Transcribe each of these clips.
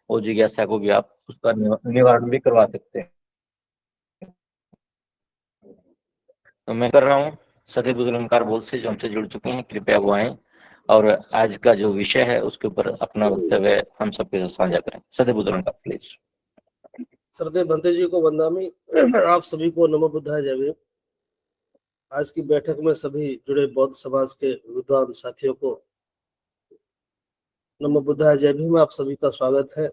वो जिज्ञासा को भी आप उसका निवारण भी करवा सकते हैं। तो मैं कर रहा हूँ सदैव बुजुर्गकार बोध से, जो हमसे जुड़ चुके हैं, कृपया वो आए और आज का जो विषय है उसके ऊपर अपना वक्तव्य हम सबके साथ साझा करें। सदैव बुजुर्गकार प्लीज। श्रद्धेय भंते जी को वंदामी। आप सभी को नमो बुद्धाय जय भीम। आज की बैठक में सभी जुड़े बौद्ध समाज के विद्वान साथियों को नमो बुद्धाय जय भीम। आप सभी का स्वागत है।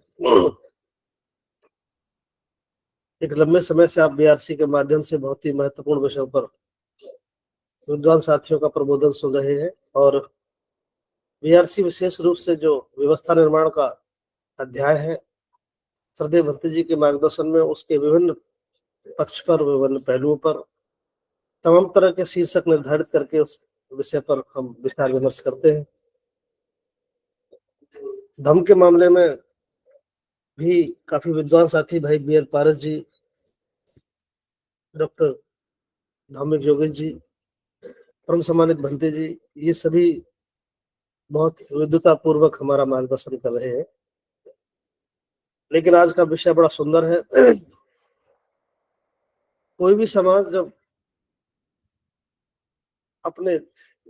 एक लंबे समय से आप बीआरसी के माध्यम से बहुत ही महत्वपूर्ण विषयों पर विद्वान साथियों का प्रबोधन सुन रहे हैं, और बीआरसी विशेष रूप से जो व्यवस्था निर्माण का अध्याय है, श्रद्धेय भंते जी के मार्गदर्शन में उसके विभिन्न पक्ष पर, विभिन्न पहलुओं पर तमाम तरह के शीर्षक निर्धारित करके उस विषय पर हम विचार विमर्श करते हैं। धम्म के मामले में भी काफी विद्वान साथी भाई बी.एल. पारस जी, डॉक्टर धार्मिक योगेश जी, परम सम्मानित भंते जी, ये सभी बहुत विद्वता पूर्वक हमारा मार्गदर्शन कर रहे हैं। लेकिन आज का विषय बड़ा सुंदर है। कोई भी समाज जब अपने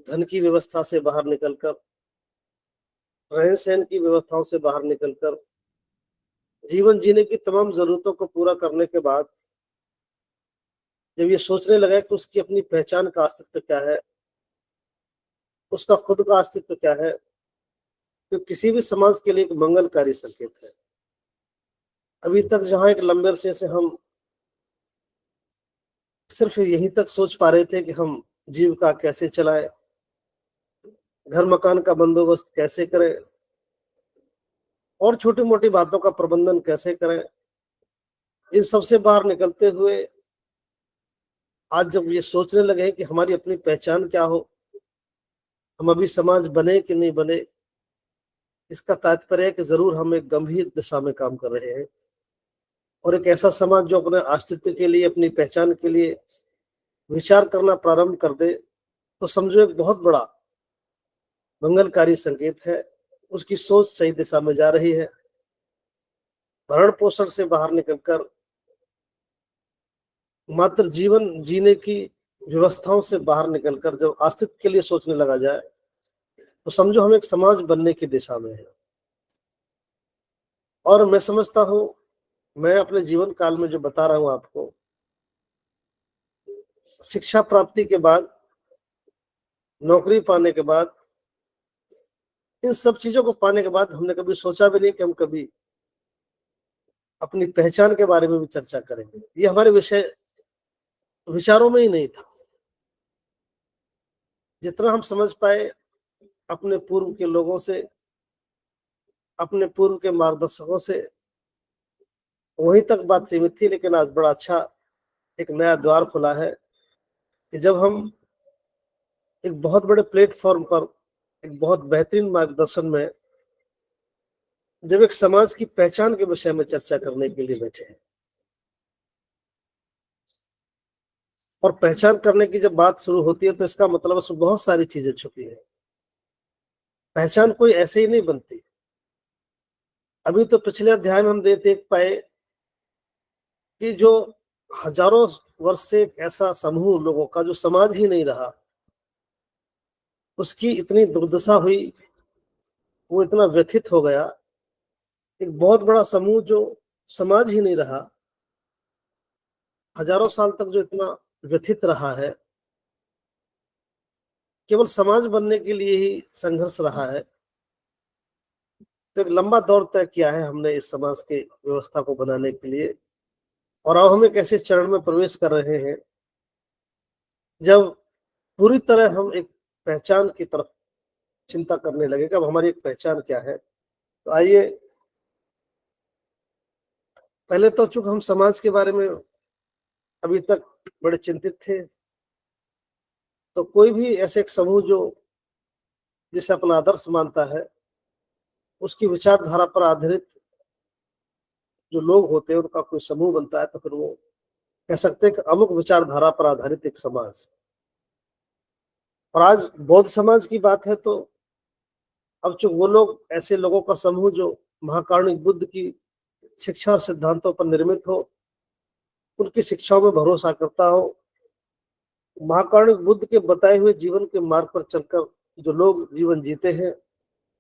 धन की व्यवस्था से बाहर निकलकर, रहन सहन की व्यवस्थाओं से बाहर निकलकर, जीवन जीने की तमाम जरूरतों को पूरा करने के बाद जब ये सोचने लगा कि उसकी अपनी पहचान का अस्तित्व क्या है, उसका खुद का अस्तित्व क्या है, तो किसी भी समाज के लिए एक मंगलकारी संकेत है। अभी तक जहां एक लंबे अरसे से हम सिर्फ यहीं तक सोच पा रहे थे कि हम जीविका कैसे चलाएं, घर मकान का बंदोबस्त कैसे करें और छोटी मोटी बातों का प्रबंधन कैसे करें, इन सबसे बाहर निकलते हुए आज जब ये सोचने लगे कि हमारी अपनी पहचान क्या हो, हम अभी समाज बने कि नहीं बने, इसका तात्पर्य है कि जरूर हम एक गंभीर दिशा में काम कर रहे हैं। और एक ऐसा समाज जो अपने अस्तित्व के लिए, अपनी पहचान के लिए विचार करना प्रारंभ कर दे, तो समझो एक बहुत बड़ा मंगलकारी संकेत है। उसकी सोच सही दिशा में जा रही है। भरण पोषण से बाहर निकलकर मात्र जीवन जीने की व्यवस्थाओं से बाहर निकलकर जब अस्तित्व के लिए सोचने लगा जाए, तो समझो हम एक समाज बनने की दिशा में है। और मैं समझता हूं, मैं अपने जीवन काल में जो बता रहा हूं आपको, शिक्षा प्राप्ति के बाद, नौकरी पाने के बाद, इन सब चीजों को पाने के बाद हमने कभी सोचा भी नहीं कि हम कभी अपनी पहचान के बारे में भी चर्चा करेंगे। ये हमारे विचारों में ही नहीं था। जितना हम समझ पाए अपने पूर्व के लोगों से, अपने पूर्व के मार्गदर्शकों से, वहीं तक बात सीमित थी। लेकिन आज बड़ा अच्छा एक नया द्वार खुला है कि जब हम एक बहुत बड़े प्लेटफॉर्म पर, एक बहुत बेहतरीन मार्गदर्शन में, जब एक समाज की पहचान के विषय में चर्चा करने के लिए बैठे हैं। और पहचान करने की जब बात शुरू होती है तो इसका मतलब उसमें बहुत सारी चीजें छुपी है। पहचान कोई ऐसे ही नहीं बनती। अभी तो पिछले अध्याय में हम देख पाए कि जो हजारों वर्ष से एक ऐसा समूह लोगों का जो समाज ही नहीं रहा, उसकी इतनी दुर्दशा हुई, वो इतना व्यथित हो गया। एक बहुत बड़ा समूह जो समाज ही नहीं रहा, हजारों साल तक जो इतना व्यथित रहा है, केवल समाज बनने के लिए ही संघर्ष रहा है। तो एक लंबा दौर तय किया है हमने इस समाज के व्यवस्था को बनाने के लिए। और अब हम एक ऐसे चरण में प्रवेश कर रहे हैं जब पूरी तरह हम एक पहचान की तरफ चिंता करने लगे कि अब हमारी एक पहचान क्या है। तो आइए, पहले तो चूंकि हम समाज के बारे में अभी तक बड़े चिंतित थे, तो कोई भी ऐसे एक समूह जो जिसे अपना आदर्श मानता है, उसकी विचारधारा पर आधारित जो लोग होते हैं, उनका कोई समूह बनता है, तो फिर वो कह सकते हैं कि अमुक विचारधारा पर आधारित एक समाज। और आज बौद्ध समाज की बात है, तो अब चूंकि वो लोग ऐसे लोगों का समूह जो महाकारुणिक बुद्ध की शिक्षा और सिद्धांतों पर निर्मित हो, उनकी शिक्षाओं में भरोसा करता हो, महाकारुणिक बुद्ध के बताए हुए जीवन के मार्ग पर चलकर जो लोग जीवन जीते हैं,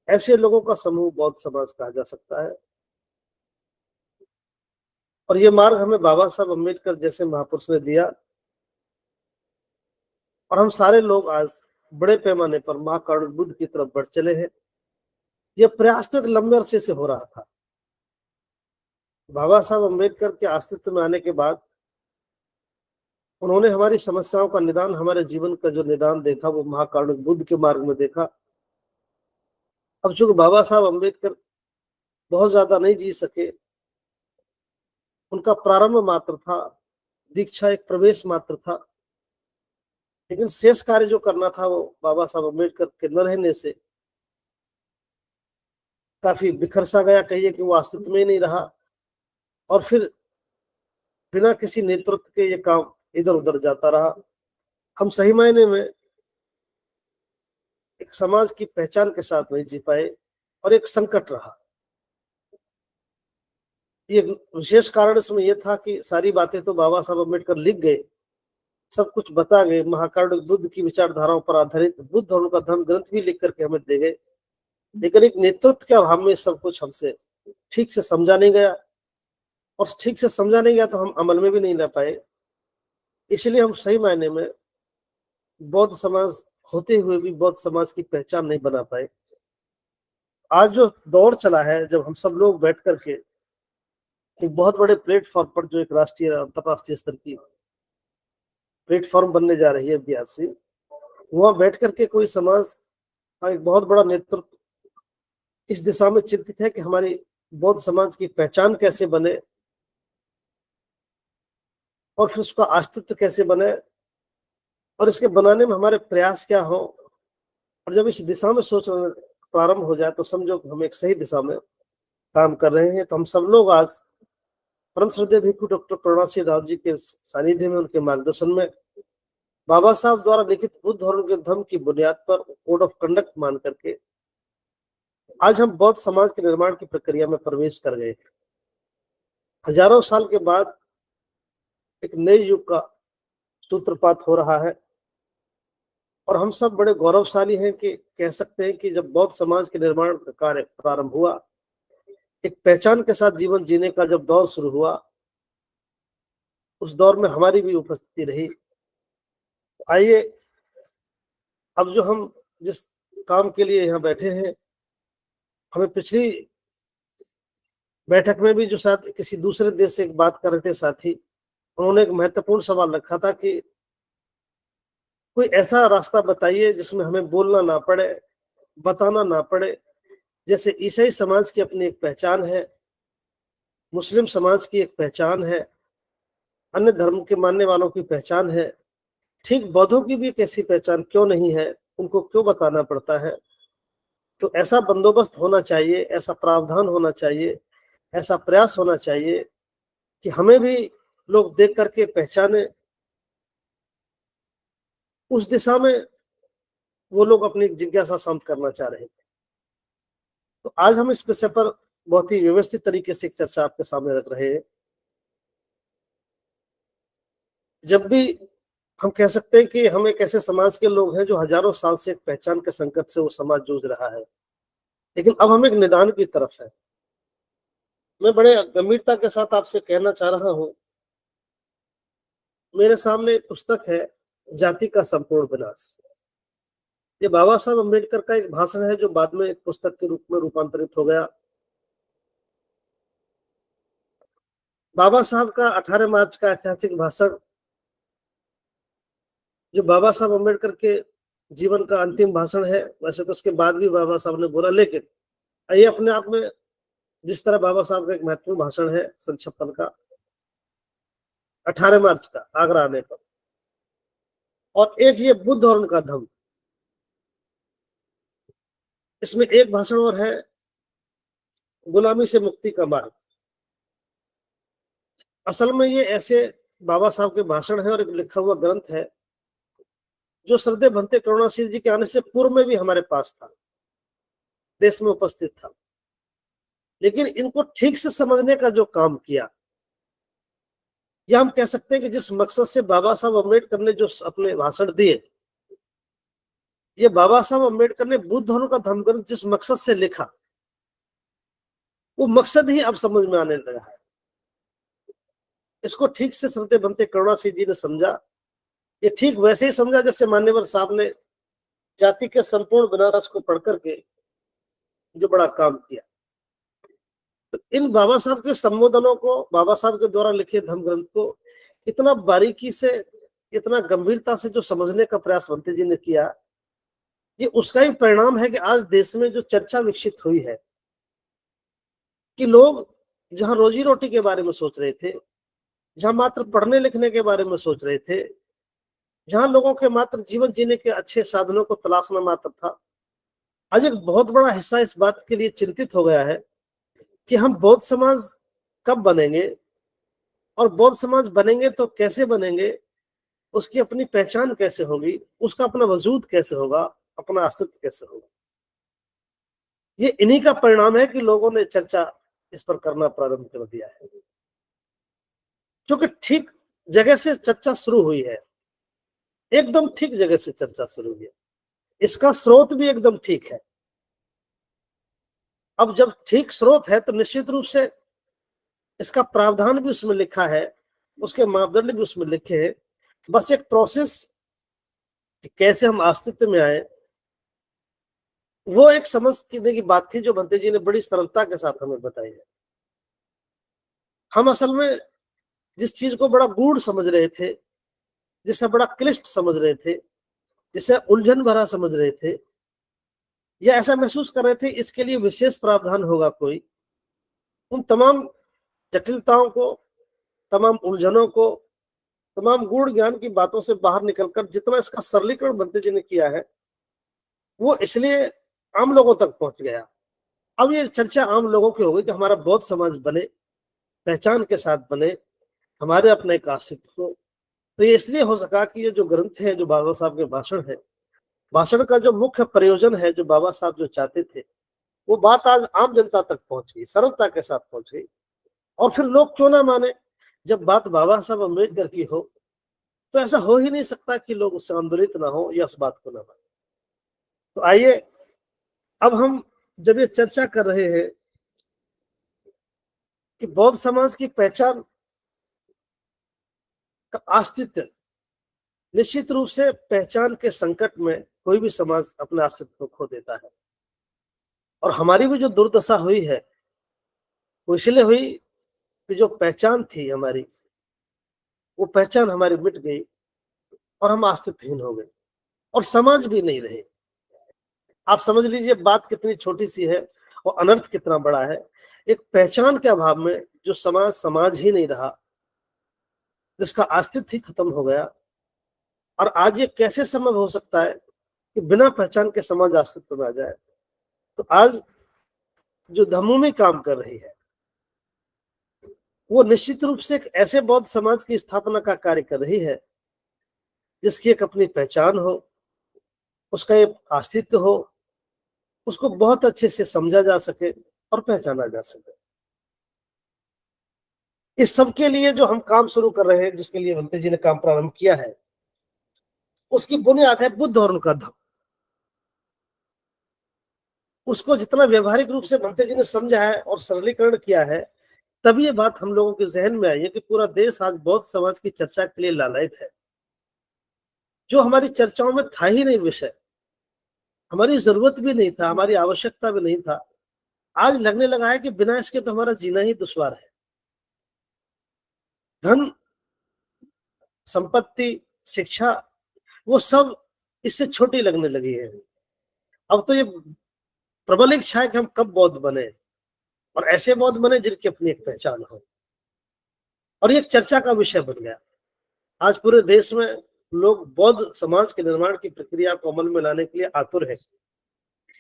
ऐसे लोगों का समूह बौद्ध समाज कहा जा सकता है। और ये मार्ग हमें बाबा साहब अम्बेडकर जैसे महापुरुष ने दिया, और हम सारे लोग आज बड़े पैमाने पर महाकारुणिक बुद्ध की तरफ बढ़ चले हैं। यह प्रयास तो एक लंबे अरसे से हो रहा था। बाबा साहब अम्बेडकर के अस्तित्व में आने के बाद उन्होंने हमारी समस्याओं का निदान, हमारे जीवन का जो निदान देखा वो महाकारुणिक बुद्ध के मार्ग में देखा। अब चूंकि बाबा साहब अम्बेडकर बहुत ज्यादा नहीं जी सके, उनका प्रारंभ मात्र था, दीक्षा एक प्रवेश मात्र था, लेकिन शेष कार्य जो करना था वो बाबा साहब अम्बेडकर के न रहने से काफी बिखर सा गया, कहिए कि वो अस्तित्व में ही नहीं रहा। और फिर बिना किसी नेतृत्व के ये काम इधर उधर जाता रहा। हम सही मायने में एक समाज की पहचान के साथ नहीं जी पाए और एक संकट रहा। ये विशेष कारण इसमें यह था कि सारी बातें तो बाबा साहब अम्बेडकर लिख गए, सब कुछ बता गए, महाकारुणिक बुद्ध की विचारधाराओं पर आधारित बुद्ध और उनका धर्म ग्रंथ भी लिख करके हमें दे गए, लेकिन एक नेतृत्व के अभाव में सब कुछ हमसे ठीक से समझा नहीं गया, और ठीक से समझा नहीं गया तो हम अमल में भी नहीं ला पाए। इसलिए हम सही मायने में बौद्ध समाज होते हुए भी बौद्ध समाज की पहचान नहीं बना पाए। आज जो दौर चला है, जब हम सब लोग बैठ करके एक बहुत बड़े प्लेटफॉर्म पर, जो एक राष्ट्रीय अंतरराष्ट्रीय स्तर की प्लेटफॉर्म बनने जा रही है बीआरसी, वहां बैठ करके कोई समाज का एक बहुत बड़ा नेतृत्व इस दिशा में चिंतित है कि हमारी बौद्ध समाज की पहचान कैसे बने और फिर उसका अस्तित्व कैसे बने और इसके बनाने में हमारे प्रयास क्या हो। और जब इस दिशा में सोचना प्रारंभ हो जाए तो समझो कि हम एक सही दिशा में काम कर रहे हैं। तो हम सब लोग आज परम श्रद्धेय भिक्खु डॉक्टर करुणासिंह राव जी के सानिध्य में, उनके मार्गदर्शन में, बाबा साहब द्वारा लिखित बुद्ध और उनके धर्म की बुनियाद पर कोड ऑफ कंडक्ट मान करके आज हम बौद्ध समाज के निर्माण की प्रक्रिया में प्रवेश कर गए। हजारों साल के बाद एक नए युग का सूत्रपात हो रहा है, और हम सब बड़े गौरवशाली हैं कि कह सकते हैं कि जब बौद्ध समाज के निर्माण का कार्य प्रारंभ हुआ, एक पहचान के साथ जीवन जीने का जब दौर शुरू हुआ, उस दौर में हमारी भी उपस्थिति रही। आइए अब जो हम जिस काम के लिए यहाँ बैठे हैं, हमें पिछली बैठक में भी जो साथ किसी दूसरे देश से एक बात कर रहे थे साथी, उन्होंने एक महत्वपूर्ण सवाल रखा था कि कोई ऐसा रास्ता बताइए जिसमें हमें बोलना ना पड़े, बताना ना पड़े। जैसे ईसाई समाज की अपनी एक पहचान है, मुस्लिम समाज की एक पहचान है, अन्य धर्म के मानने वालों की पहचान है, ठीक बौद्धों की भी एक ऐसी पहचान क्यों नहीं है, उनको क्यों बताना पड़ता है। तो ऐसा बंदोबस्त होना चाहिए, ऐसा प्रावधान होना चाहिए, ऐसा प्रयास होना चाहिए कि हमें भी लोग देख करके पहचाने, उस दिशा में वो लोग अपनी जिज्ञासा शांत करना चाह रहे थे। तो आज हम इस विषय पर बहुत ही व्यवस्थित तरीके से एक चर्चा आपके सामने रख रहे हैं। जब भी हम कह सकते हैं कि हम एक ऐसे समाज के लोग हैं जो हजारों साल से एक पहचान के संकट से वो समाज जूझ रहा है, लेकिन अब हम एक निदान की तरफ है। मैं बड़े गंभीरता के साथ आपसे कहना चाह रहा हूं, मेरे सामने एक पुस्तक है, जाति का संपूर्ण विनाश। ये बाबा साहब अम्बेडकर का एक भाषण है जो बाद में एक पुस्तक के रूप में रूपांतरित हो गया। बाबा साहब का 18 मार्च का ऐतिहासिक भाषण, जो बाबा साहब अम्बेडकर के जीवन का अंतिम भाषण है। वैसे तो उसके बाद भी बाबा साहब ने बोला, लेकिन ये अपने आप में जिस तरह बाबा साहब का एक महत्वपूर्ण भाषण है सन 56 का, 18 मार्च का आगरा आने पर, और एक ये बुद्ध और उनका धम्म, इसमें एक भाषण और है, गुलामी से मुक्ति का मार्ग। असल में ये ऐसे बाबा साहब के भाषण है और एक लिखा हुआ ग्रंथ है जो श्रद्धेय भंते करुणासिंह जी के आने से पूर्व में भी हमारे पास था, देश में उपस्थित था, लेकिन इनको ठीक से समझने का जो काम किया, या हम कह सकते हैं कि जिस मकसद से बाबा साहब अम्बेडकर ने जो अपने भाषण दिए, ये बाबा साहब अम्बेडकर ने बुद्ध धर्म का धर्मग्रंथ जिस मकसद से लिखा, वो मकसद ही अब समझ में आने लगा है। इसको ठीक से श्रद्धेय भंते करुणा सिंह जी ने समझा। ये ठीक वैसे ही समझा जैसे मान्यवर साहब ने जाति के संपूर्ण विनाश को पढ़ करके जो बड़ा काम किया। तो इन बाबा साहब के संबोधनों को, बाबा साहब के द्वारा लिखे धर्म ग्रंथ को इतना बारीकी से, इतना गंभीरता से जो समझने का प्रयास भंते जी ने किया, ये उसका ही परिणाम है कि आज देश में जो चर्चा विकसित हुई है कि लोग जहां रोजी रोटी के बारे में सोच रहे थे, जहां मात्र पढ़ने लिखने के बारे में सोच रहे थे, जहां लोगों के मात्र जीवन जीने के अच्छे साधनों को तलाशना मात्र था, आज एक बहुत बड़ा हिस्सा इस बात के लिए चिंतित हो गया है कि हम बौद्ध समाज कब बनेंगे, और बौद्ध समाज बनेंगे तो कैसे बनेंगे, उसकी अपनी पहचान कैसे होगी, उसका अपना वजूद कैसे होगा, अपना अस्तित्व कैसे होगा। ये इन्हीं का परिणाम है कि लोगों ने चर्चा इस पर करना प्रारंभ कर दिया है, क्योंकि ठीक जगह से चर्चा शुरू हुई है, एकदम ठीक जगह से चर्चा शुरू हुई है, इसका स्रोत भी एकदम ठीक है। अब जब ठीक स्रोत है तो निश्चित रूप से इसका प्रावधान भी उसमें लिखा है, उसके मापदंड भी उसमें लिखे हैं। बस एक प्रोसेस कैसे हम अस्तित्व में आए, वो एक समझने की बात थी जो भंते जी ने बड़ी सरलता के साथ हमें बताई है। हम असल में जिस चीज को बड़ा गूढ़ समझ रहे थे, जिसे बड़ा क्लिष्ट समझ रहे थे, जिसे उलझन भरा समझ रहे थे, या ऐसा महसूस कर रहे थे इसके लिए विशेष प्रावधान होगा कोई, उन तमाम जटिलताओं को, तमाम उलझनों को, तमाम गूढ़ ज्ञान की बातों से बाहर निकलकर जितना इसका सरलीकरण भंते जी ने किया है, वो इसलिए आम लोगों तक पहुंच गया। अब ये चर्चा आम लोगों की हो गई कि हमारा बौद्ध समाज बने, पहचान के साथ बने, हमारे अपने एक अस्तित्व हो। तो ये इसलिए हो सका कि ये जो ग्रंथ है, जो बाबा साहब के भाषण है, भाषण का जो मुख्य प्रयोजन है, जो बाबा साहब जो चाहते थे, वो बात आज आम जनता तक पहुंच गई, सरलता के साथ पहुंच गई। और फिर लोग क्यों ना माने, जब बात बाबा साहब अम्बेडकर की हो तो ऐसा हो ही नहीं सकता कि लोग उससे आंदोलित ना हो या उस बात को ना माने। तो आइए अब हम जब ये चर्चा कर रहे हैं कि बौद्ध समाज की पहचान का अस्तित्व, निश्चित रूप से पहचान के संकट में कोई भी समाज अपने अस्तित्व को खो देता है, और हमारी भी जो दुर्दशा हुई है वो इसलिए हुई कि जो पहचान थी हमारी, वो पहचान हमारी मिट गई और हम अस्तित्वहीन हो गए, और समाज भी नहीं रहे। आप समझ लीजिए बात कितनी छोटी सी है और अनर्थ कितना बड़ा है। एक पहचान के अभाव में जो समाज समाज ही नहीं रहा, जिसका अस्तित्व ही खत्म हो गया, और आज ये कैसे संभव हो सकता है कि बिना पहचान के समाज अस्तित्व में आ जाए। तो आज जो धम्मभूमि काम कर रही है वो निश्चित रूप से एक ऐसे बौद्ध समाज की स्थापना का कार्य कर रही है जिसकी एक अपनी पहचान हो, उसका एक अस्तित्व हो, उसको बहुत अच्छे से समझा जा सके और पहचाना जा सके। इस सब के लिए जो हम काम शुरू कर रहे हैं, जिसके लिए भंते जी ने काम प्रारंभ किया है, उसकी बुनियाद है बुद्ध और उनका धम्म। उसको जितना व्यवहारिक रूप से भंते जी ने समझा है और सरलीकरण किया है, तभी ये बात हम लोगों के जहन में आई है कि पूरा देश आज बौद्ध समाज की चर्चा के लिए लालायित है, जो हमारी चर्चाओं में था ही नहीं विषय, हमारी जरूरत भी नहीं था, हमारी आवश्यकता भी नहीं था। आज लगने लगा है कि बिना इसके तो हमारा जीना ही दुश्वार है। धन, संपत्ति, शिक्षा, वो सब इससे छोटी लगने लगी है। अब तो ये प्रबल इच्छा है कि हम कब बौद्ध बने, और ऐसे बौद्ध बने जिनकी अपनी एक पहचान हो, और ये एक चर्चा का विषय बन गया। आज पूरे देश में लोग बौद्ध समाज के निर्माण की प्रक्रिया को अमल में लाने के लिए आतुर है,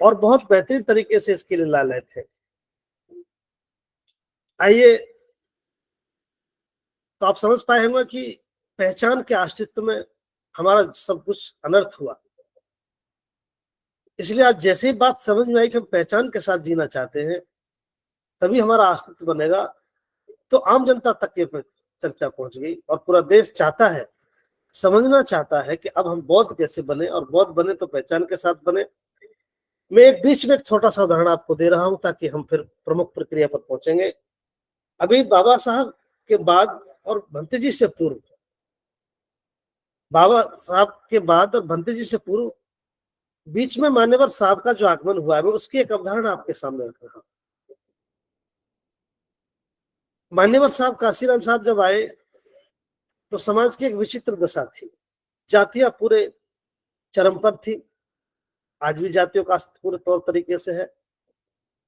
और बहुत बेहतरीन तरीके से इसके लिए लालायित है। आइए, तो आप समझ पाए होंगे कि पहचान के अस्तित्व में हमारा सब कुछ अनर्थ हुआ। इसलिए आज जैसे ही बात समझ में आई कि हम पहचान के साथ जीना चाहते हैं, तभी हमारा अस्तित्व बनेगा। तो आम जनता तक ये चर्चा पहुंच गई और पूरा देश चाहता है, समझना चाहता है कि अब हम बौद्ध कैसे बने, और बौद्ध बने तो पहचान के साथ बने। मैं एक बीच में एक छोटा सा उदाहरण आपको दे रहा हूं ताकि हम फिर प्रमुख प्रक्रिया पर पहुंचेंगे। अभी बाबा साहब के बाद और भंते जी से पूर्व, बाबा साहब के बाद और भंते जी से पूर्व बीच में मान्यवर साहब का जो आगमन हुआ है, मैं उसकी एक अवधारणा आपके सामने रख रहा हूं। मान्यवर साहब, काशीराम साहब जब आए तो समाज की एक विचित्र दशा थी। जातियां पूरे चरम पर थी, आज भी जातियों का पूरे तौर तरीके से है।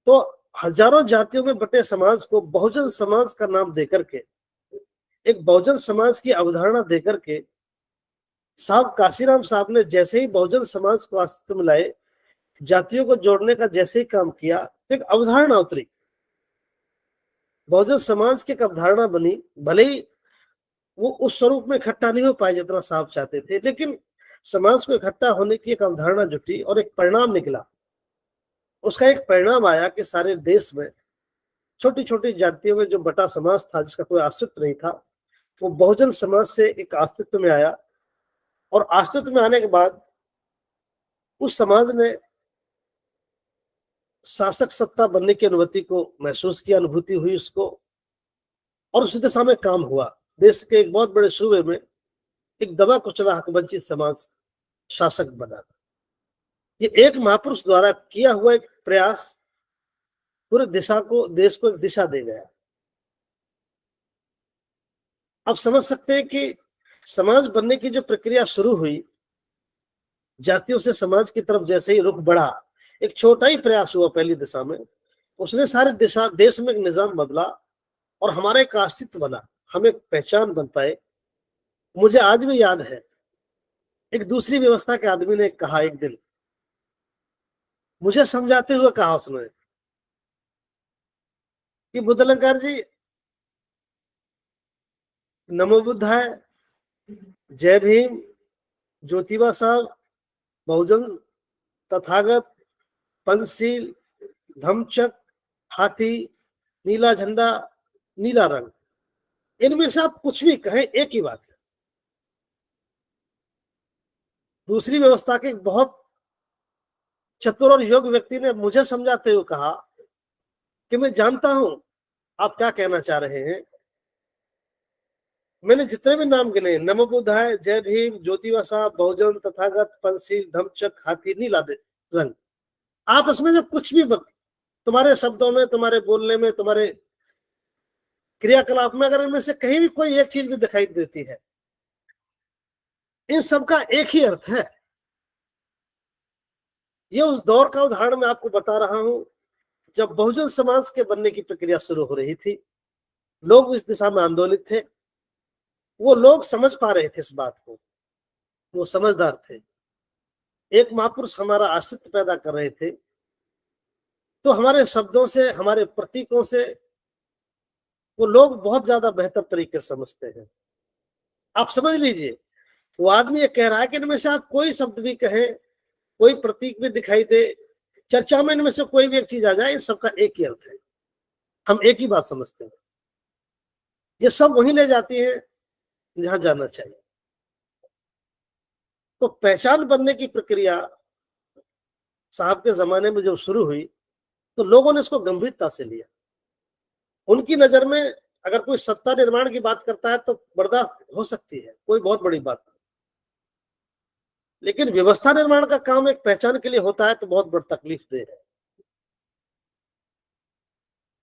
तो हजारों जातियों में बटे समाज को बहुजन समाज का नाम देकर के, एक बहुजन समाज की अवधारणा देकर के साहब काशीराम साहब ने जैसे ही बहुजन समाज को अस्तित्व में लाए, जातियों को जोड़ने का जैसे ही काम किया, तो एक अवधारणा उतरी, बहुजन समाज की एक अवधारणा बनी। भले ही वो उस स्वरूप में इकट्ठा नहीं हो पाए जितना साहब चाहते थे, लेकिन समाज को इकट्ठा होने की एक अवधारणा जुटी और एक परिणाम निकला। उसका एक परिणाम आया कि सारे देश में छोटी छोटी जातियों में जो बटा समाज था, जिसका कोई अस्तित्व नहीं था, वो बहुजन समाज से एक अस्तित्व में आया। और अस्तित्व में आने के बाद उस समाज ने शासक सत्ता बनने की अनुभूति को महसूस किया, अनुभूति हुई उसको, और उस दिशा में काम हुआ। देश के एक बहुत बड़े सूबे में एक दबा कुचला हकवंचित समाज शासक बना। ये एक महापुरुष द्वारा किया हुआ एक प्रयास पूरे देश को एक दिशा दे गया। अब समझ सकते हैं कि समाज बनने की जो प्रक्रिया शुरू हुई, जातियों से समाज की तरफ जैसे ही रुख बढ़ा, एक छोटा ही प्रयास हुआ पहली दिशा में, उसने सारे देश में एक निजाम बदला और हमारा एक अस्तित्व बना, हम एक पहचान बन पाए। मुझे आज भी याद है, एक दूसरी व्यवस्था के आदमी ने कहा एक दिन, मुझे समझाते हुए कहा उसने कि बुद्धलंकार जी, नमो बुद्धाय, जय भीम, ज्योतिबा साहब, बहुजन, तथागत, पंचशील, धम्मचक्र, हाथी, नीला झंडा, नीला रंग, इनमें से आप कुछ भी कहें, एक ही बात है। दूसरी व्यवस्था के बहुत चतुर और योग्य व्यक्ति ने मुझे समझाते हुए कहा कि मैं जानता हूं आप क्या कहना चाह रहे हैं। मैंने जितने भी नाम गिने, नमो बुद्धाय, जय भीम, ज्योतिबा साहब, बहुजन, तथागत, पंचशील, धम्मचक्र, हाथी, नीला रंग, आप इसमें जो कुछ भी तुम्हारे शब्दों में, तुम्हारे बोलने में, तुम्हारे क्रियाकलाप में अगर इनमें से कहीं भी कोई एक चीज भी दिखाई देती है, इन सब का एक ही अर्थ है। ये उस दौर का उदाहरण मैं आपको बता रहा हूं जब बहुजन समाज के बनने की प्रक्रिया शुरू हो रही थी। लोग इस दिशा में आंदोलित थे, वो लोग समझ पा रहे थे इस बात को, वो समझदार थे, एक महापुरुष हमारा अस्तित्व पैदा कर रहे थे। तो हमारे शब्दों से, हमारे प्रतीकों से वो लोग बहुत ज्यादा बेहतर तरीके से समझते हैं। आप समझ लीजिए, वो आदमी ये कह रहा है कि इनमें से आप कोई शब्द भी कहें, कोई प्रतीक भी दिखाई दे, चर्चा में इनमें से कोई भी एक चीज आ जाए, इस सबका एक ही अर्थ है, हम एक ही बात समझते हैं। ये सब वहीं ले जाती है जहां जाना चाहिए। तो पहचान बनने की प्रक्रिया साहब के जमाने में जब शुरू हुई तो लोगों ने इसको गंभीरता से लिया। उनकी नजर में अगर कोई सत्ता निर्माण की बात करता है तो बर्दाश्त हो सकती है, कोई बहुत बड़ी बात नहीं, लेकिन व्यवस्था निर्माण का काम एक पहचान के लिए होता है तो बहुत बड़ी तकलीफ दे है।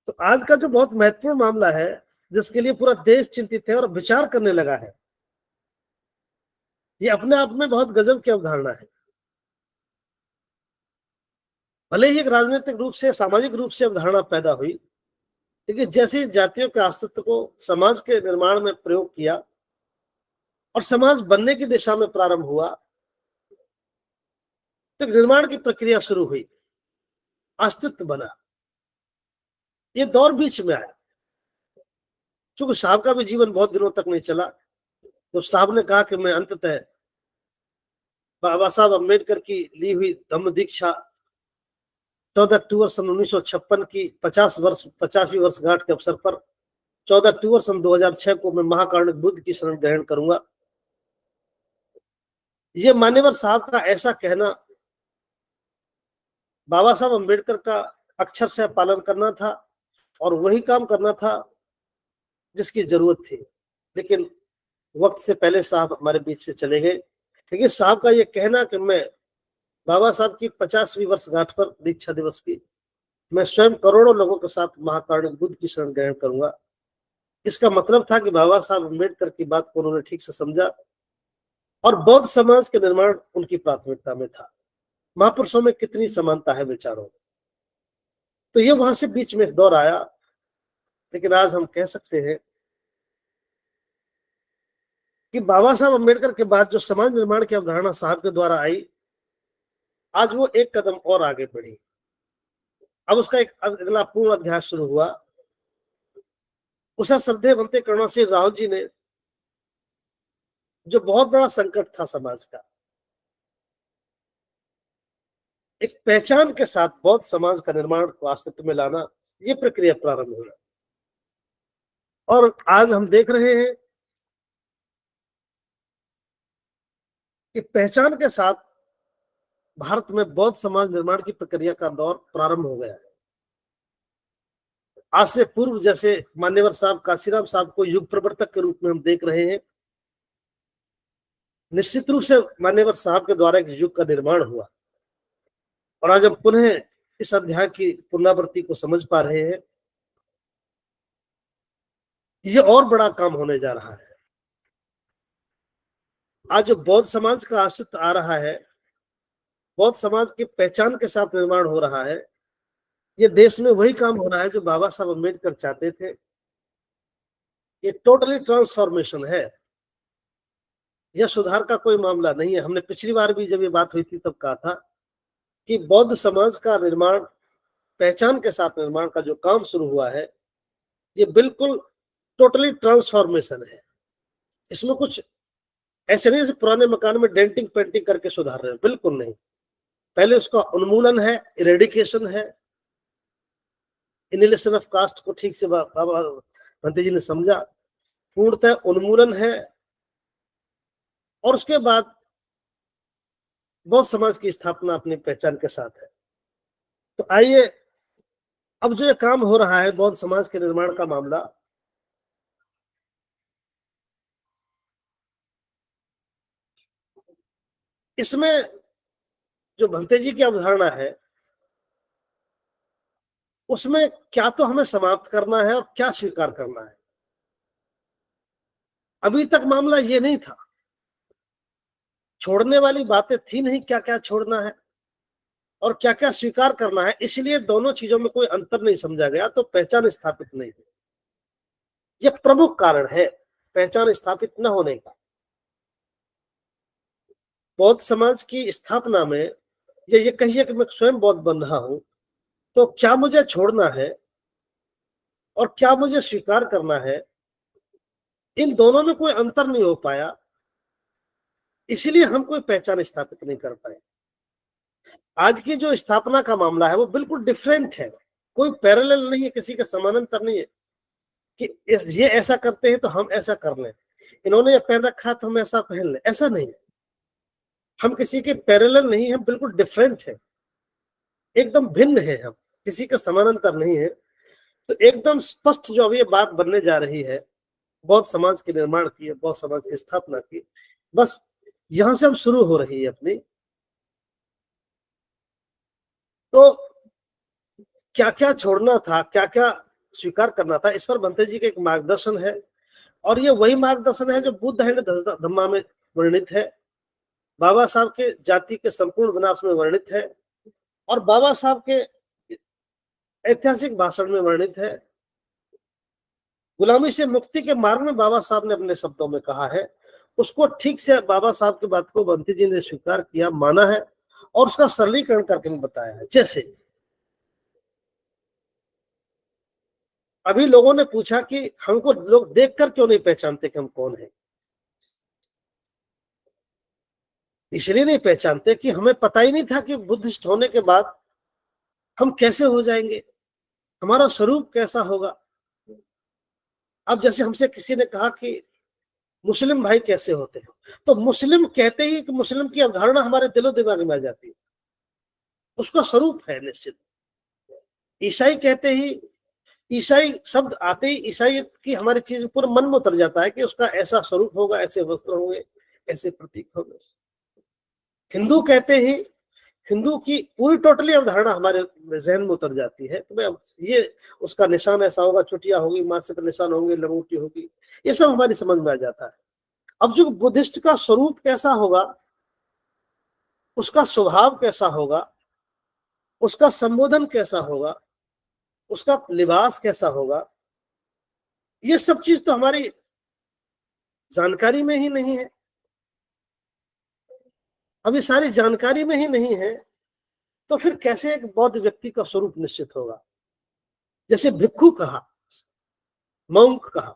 तो आज का जो बहुत महत्वपूर्ण मामला है, जिसके लिए पूरा देश चिंतित है और विचार करने लगा है, ये अपने आप में बहुत गजब की अवधारणा है। भले ही एक राजनीतिक रूप से, सामाजिक रूप से अवधारणा पैदा हुई, लेकिन जैसे जातियों के अस्तित्व को समाज के निर्माण में प्रयोग किया और समाज बनने की दिशा में प्रारंभ हुआ, तो निर्माण की प्रक्रिया शुरू हुई, अस्तित्व बना। ये दौर बीच में आया, चूंकि साहब का भी जीवन बहुत दिनों तक नहीं चला। तो साहब ने कहा कि मैं अंततः बाबा साहब अम्बेडकर की ली हुई धम्म दीक्षा 14 अक्टूबर सन 1956 की 50वीं वर्षगांठ के अवसर पर 14 अक्टूबर सन 2006 को मैं महाकारुणिक बुद्ध की शरण ग्रहण करूंगा। ये मान्यवर साहब का ऐसा कहना बाबा साहब अम्बेडकर का अक्षर से पालन करना था और वही काम करना था जिसकी जरूरत थी, लेकिन वक्त से पहले साहब हमारे बीच से चले गए। लेकिन साहब का ये कहना कि मैं बाबा साहब की 50वीं वर्षगांठ पर दीक्षा दिवस की मैं स्वयं करोड़ों लोगों के साथ महाकारुणिक बुद्ध की शरण ग्रहण करूंगा, इसका मतलब था कि बाबा साहब अम्बेडकर की बात को उन्होंने ठीक से समझा और बौद्ध समाज के निर्माण उनकी प्राथमिकता में था। महापुरुषों में कितनी समानता है विचारों में। तो ये वहां से बीच में दौर आया, लेकिन आज हम कह सकते हैं कि बाबा साहब अम्बेडकर के बाद जो समाज निर्माण की अवधारणा साहब के द्वारा आई, आज वो एक कदम और आगे बढ़ी। अब उसका एक अगला पूर्ण अध्याय शुरू हुआ। उषा श्रद्धेय बनते करुणा सिंह राव जी ने जो बहुत बड़ा संकट था समाज का, एक पहचान के साथ बौद्ध समाज का निर्माण को अस्तित्व में लाना, ये प्रक्रिया प्रारंभ हुई और आज हम देख रहे हैं कि पहचान के साथ भारत में बौद्ध समाज निर्माण की प्रक्रिया का दौर प्रारंभ हो गया है। आज से पूर्व जैसे मान्यवर साहब काशीराम साहब को युग प्रवर्तक के रूप में हम देख रहे हैं, निश्चित रूप से मान्यवर साहब के द्वारा एक युग का निर्माण हुआ और आज हम पुनः इस अध्याय की पुनरावृत्ति को समझ पा रहे हैं। ये और बड़ा काम होने जा रहा है। आज जो बौद्ध समाज का अस्तित्व आ रहा है, बौद्ध समाज की पहचान के साथ निर्माण हो रहा है, ये देश में वही काम हो रहा है जो बाबा साहब अम्बेडकर चाहते थे। ये टोटली ट्रांसफॉर्मेशन है, यह सुधार का कोई मामला नहीं है। हमने पिछली बार भी जब ये बात हुई थी तब कहा था कि बौद्ध समाज का निर्माण, पहचान के साथ निर्माण का जो काम शुरू हुआ है, ये बिल्कुल टोटली ट्रांसफॉर्मेशन है। इसमें कुछ ऐसे नहीं जैसे पुराने मकान में डेंटिंग पेंटिंग करके सुधार रहे हैं, बिल्कुल नहीं। पहले उसका उन्मूलन है, इरेडिकेशन है, इनिलेशन ऑफ कास्ट को ठीक से बाबा भंते जी ने समझा, पूर्णतः उन्मूलन है और उसके बाद बौद्ध समाज की स्थापना अपनी पहचान के साथ है। तो आइए अब जो ये काम हो रहा है बौद्ध समाज के निर्माण का मामला, इसमें जो भंते जी की अवधारणा है उसमें क्या तो हमें समाप्त करना है और क्या स्वीकार करना है। अभी तक मामला ये नहीं था, छोड़ने वाली बातें थी नहीं, क्या क्या छोड़ना है और क्या क्या स्वीकार करना है, इसलिए दोनों चीजों में कोई अंतर नहीं समझा गया, तो पहचान स्थापित नहीं हुई। यह प्रमुख कारण है पहचान स्थापित न होने का। बौद्ध समाज की स्थापना में ये कहिए कि मैं स्वयं बौद्ध बन रहा हूं, तो क्या मुझे छोड़ना है और क्या मुझे स्वीकार करना है, इन दोनों में कोई अंतर नहीं हो पाया, इसीलिए हम कोई पहचान स्थापित नहीं कर पाए। आज की जो स्थापना का मामला है वो बिल्कुल डिफरेंट है, कोई पैरेलल नहीं है, किसी का समानांतर नहीं है कि ये ऐसा करते हैं तो हम ऐसा कर लें, इन्होंने ये पहन रखा है तो हम ऐसा पहन लें, ऐसा नहीं है। हम किसी के पैरेलल नहीं, हम बिल्कुल डिफरेंट है, एकदम भिन्न है, हम किसी का समानांतर नहीं है। तो एकदम स्पष्ट जो अब ये बात बनने जा रही है बौद्ध समाज के निर्माण की, बौद्ध समाज की स्थापना की, बस यहां से हम शुरू हो रही है अपनी। तो क्या क्या छोड़ना था, क्या क्या स्वीकार करना था, इस पर भंते जी का एक मार्गदर्शन है और ये वही मार्गदर्शन है जो बुद्ध एंड धम्मा में वर्णित है, बाबा साहब के जाति के संपूर्ण विनाश में वर्णित है और बाबा साहब के ऐतिहासिक भाषण में वर्णित है। गुलामी से मुक्ति के मार्ग में बाबा साहब ने अपने शब्दों में कहा है, उसको ठीक से बाबा साहब की बात को भंते जी ने स्वीकार किया, माना है और उसका सरलीकरण करके बताया है। जैसे अभी लोगों ने पूछा कि हमको लोग देखकर क्यों नहीं पहचानते कि हम कौन हैं। इसलिए नहीं पहचानते कि हमें पता ही नहीं था कि बुद्धिस्ट होने के बाद हम कैसे हो जाएंगे, हमारा स्वरूप कैसा होगा। अब जैसे हमसे किसी ने कहा कि मुस्लिम भाई कैसे होते हैं, तो मुस्लिम कहते ही कि मुस्लिम की अवधारणा हमारे दिलो दिमाग में आ जाती है, उसका स्वरूप है निश्चित। ईसाई कहते ही, ईसाई शब्द आते ही ईसाई की हमारी चीज पूरा मन में उतर जाता है कि उसका ऐसा स्वरूप होगा, ऐसे वस्त्र होंगे, ऐसे प्रतीक होंगे। हिंदू कहते ही हिंदू की पूरी टोटली अवधारणा हमारे जहन में उतर जाती है कि भाई ये उसका निशान ऐसा होगा, चुटिया होगी, माथे पर निशान होंगे, लंगोटी होगी, ये सब हमारी समझ में आ जाता है। अब जो बुद्धिस्ट का स्वरूप कैसा होगा, उसका स्वभाव कैसा होगा, उसका संबोधन कैसा होगा, उसका लिबास कैसा होगा, ये सब चीज तो हमारी जानकारी में ही नहीं है। अभी सारी जानकारी में ही नहीं है तो फिर कैसे एक बौद्ध व्यक्ति का स्वरूप निश्चित होगा। जैसे भिक्खु कहा, मॉन्क कहा,